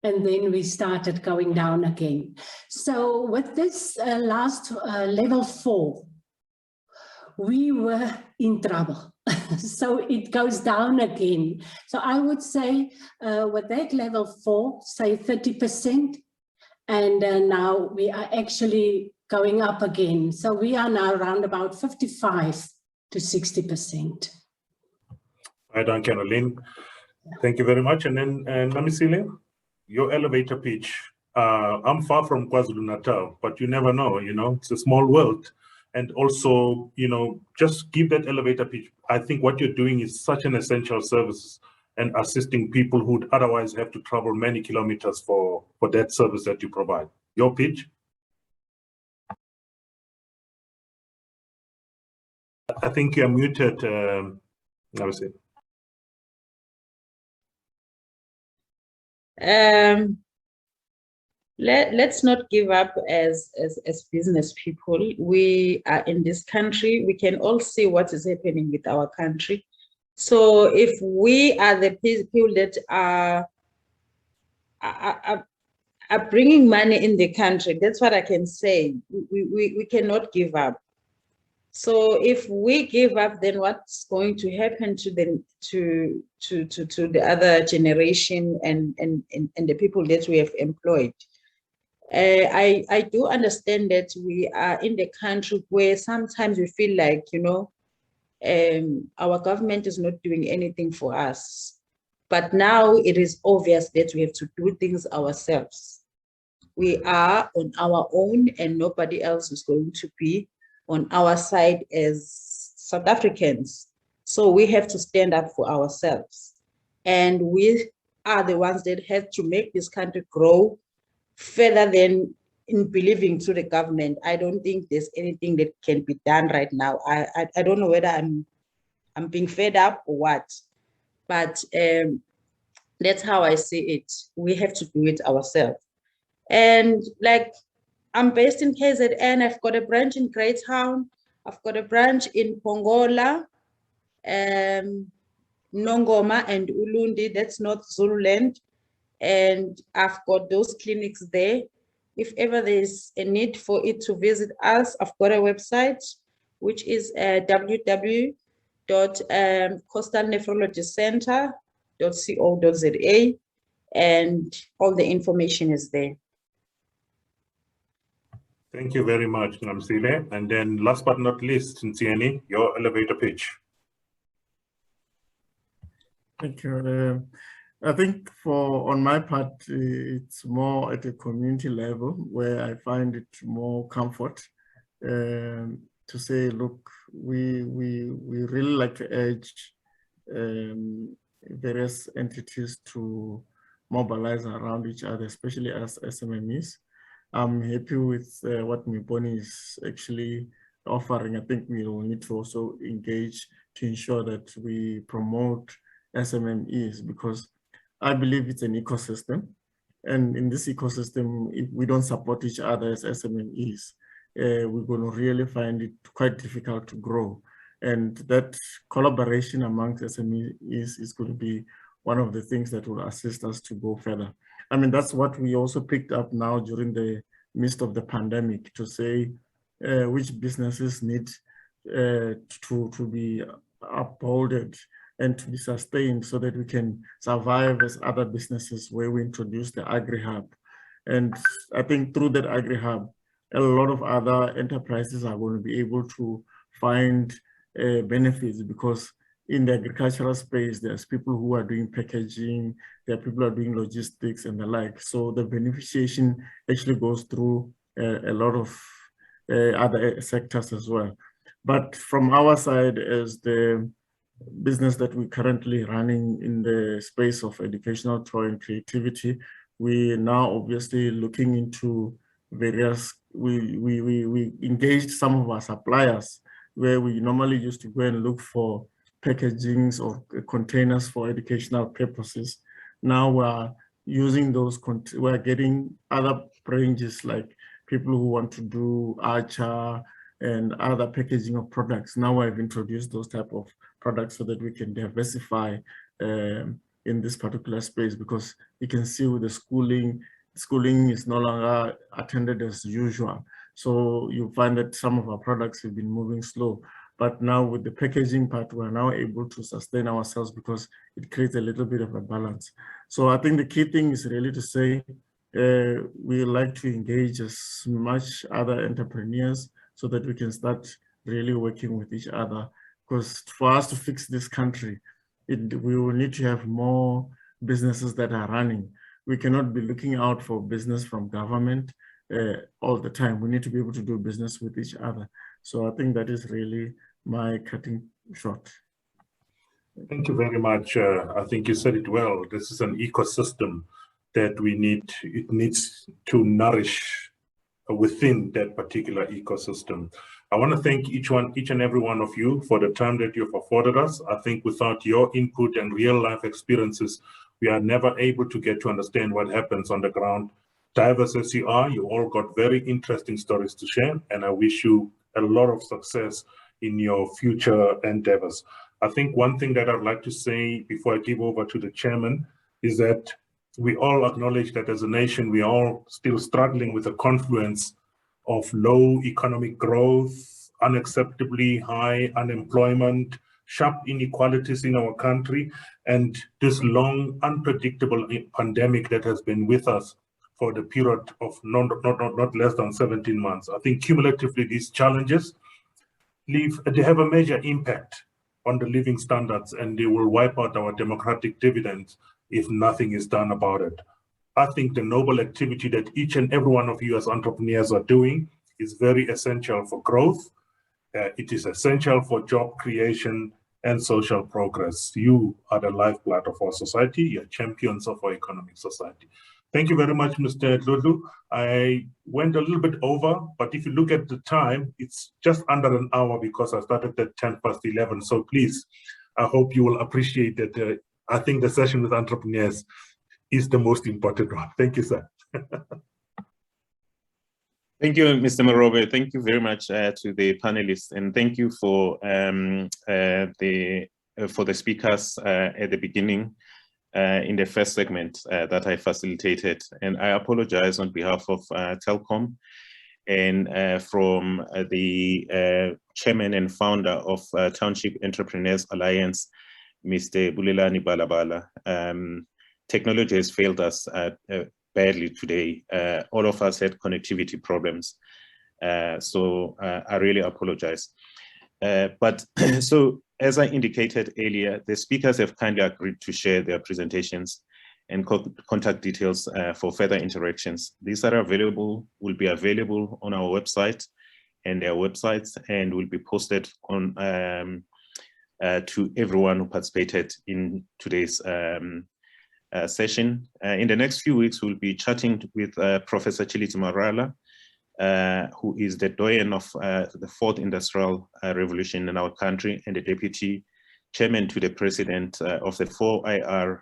And then we started going down again. So with this last level 4, we were in trouble. So it goes down again. So I would say with that level 4, say 30%. And now we are actually going up again. So we are now around about 55 to 60%. Right on, Caroline. Thank you very much. And then Namisile, your elevator pitch. I'm far from KwaZulu-Natal, but you never know, it's a small world. And also, just give that elevator pitch. I think what you're doing is such an essential service and assisting people who would otherwise have to travel many kilometers for that service that you provide. Your pitch? I think you're muted, Namisile. Let's not give up as business people. We are in this country. We can all see what is happening with our country. So if we are the people that are bringing money in the country, that's what I can say. We cannot give up. So if we give up, then what's going to happen to the other generation and the people that we have employed? I do understand that we are in the country where sometimes we feel like, our government is not doing anything for us. But now it is obvious that we have to do things ourselves. We are on our own and nobody else is going to be on our side as South Africans. So we have to stand up for ourselves. And we are the ones that have to make this country grow further than in believing to the government. I don't think there's anything that can be done right now. I don't know whether I'm being fed up or what, but that's how I see it. We have to do it ourselves. And like, I'm based in KZN. I've got a branch in Greytown. I've got a branch in Pongola, Nongoma and Ulundi. That's North Zululand. And I've got those clinics there. If ever there's a need for it to visit us, I've got a website, which is www.coastalnephrologycenter.co.za, and all the information is there. Thank you very much, Namsile. And then last but not least, Ntsieni, your elevator pitch. Thank you. I think on my part, it's more at a community level where I find it more comfort to say, look, we really like to urge various entities to mobilize around each other, especially as SMMEs. I'm happy with what Miponi is actually offering. I think we will need to also engage to ensure that we promote SMMEs, because I believe it's an ecosystem. And in this ecosystem, if we don't support each other as SMMEs, we're going to really find it quite difficult to grow. And that collaboration amongst SMEs is going to be one of the things that will assist us to go further. I mean, that's what we also picked up now during the midst of the pandemic, to say which businesses need to be upholded and to be sustained so that we can survive as other businesses, where we introduce the Agri-Hub. And I think through that Agri-Hub, a lot of other enterprises are going to be able to find benefits, because in the agricultural space, there's people who are doing packaging, there are people who are doing logistics and the like. So the beneficiation actually goes through a lot of other sectors as well. But from our side, as the business that we're currently running in the space of educational toy and creativity, we are now obviously looking into various we engaged some of our suppliers where we normally used to go and look for packagings or containers for educational purposes. Now we're using those, we're getting other ranges like people who want to do archer and other packaging of products. Now I've introduced those type of products so that we can diversify in this particular space, because you can see with the schooling is no longer attended as usual. So you find that some of our products have been moving slow. But now with the packaging part, we're now able to sustain ourselves because it creates a little bit of a balance. So I think the key thing is really to say, we like to engage as much other entrepreneurs so that we can start really working with each other. Because for us to fix this country, we will need to have more businesses that are running. We cannot be looking out for business from government all the time. We need to be able to do business with each other. So I think that is really my cutting short. Thank you very much. I think you said it well. This is an ecosystem that it needs to nourish within that particular ecosystem. I want to thank each and every one of you for the time that you've afforded us. I think without your input and real life experiences, we are never able to get to understand what happens on the ground. Diverse as you are, you all got very interesting stories to share, and I wish you a lot of success in your future endeavors. I think one thing that I'd like to say before I give over to the chairman is that we all acknowledge that as a nation, we are all still struggling with the confluence of low economic growth, unacceptably high unemployment, sharp inequalities in our country, and this long, unpredictable pandemic that has been with us for the period of not less than 17 months. I think cumulatively these challenges they have a major impact on the living standards, and they will wipe out our democratic dividends if nothing is done about it. I think the noble activity that each and every one of you as entrepreneurs are doing is very essential for growth. It is essential for job creation and social progress. You are the lifeblood of our society. You're champions of our economic society. Thank you very much, Mr. Lulu. I went a little bit over, but if you look at the time, it's just under an hour because I started at 11:10. So please, I hope you will appreciate that. I think the session with entrepreneurs is the most important one. Thank you, sir. Thank you, Mr. Marobe. Thank you very much to the panelists, and thank you for the speakers at the beginning in the first segment that I facilitated. And I apologize on behalf of Telkom and from the chairman and founder of Township Entrepreneurs Alliance, Mr. Bulelani Balabala. Technology has failed us badly today. All of us had connectivity problems. So I really apologize. But so as I indicated earlier, the speakers have kindly agreed to share their presentations and contact details for further interactions. These are available, will be available on our website and their websites, and will be posted on to everyone who participated in today's session. In the next few weeks, we'll be chatting with Professor Chiliti Marala, who is the doyen of the fourth industrial revolution in our country and the deputy chairman to the president of the 4IR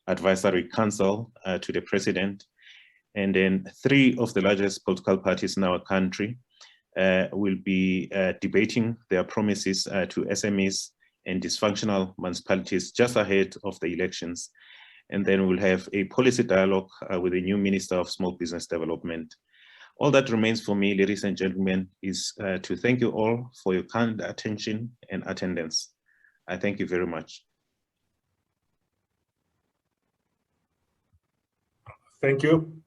advisory council to the president. And then 3 of the largest political parties in our country will be debating their promises to SMEs and dysfunctional municipalities just ahead of the elections. And then we'll have a policy dialogue with the new Minister of Small Business Development. All that remains for me, ladies and gentlemen, is to thank you all for your kind attention and attendance. I thank you very much. Thank you.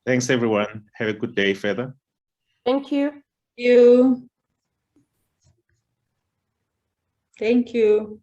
Thanks, everyone. Have a good day further. Thank you. Thank you. Thank you.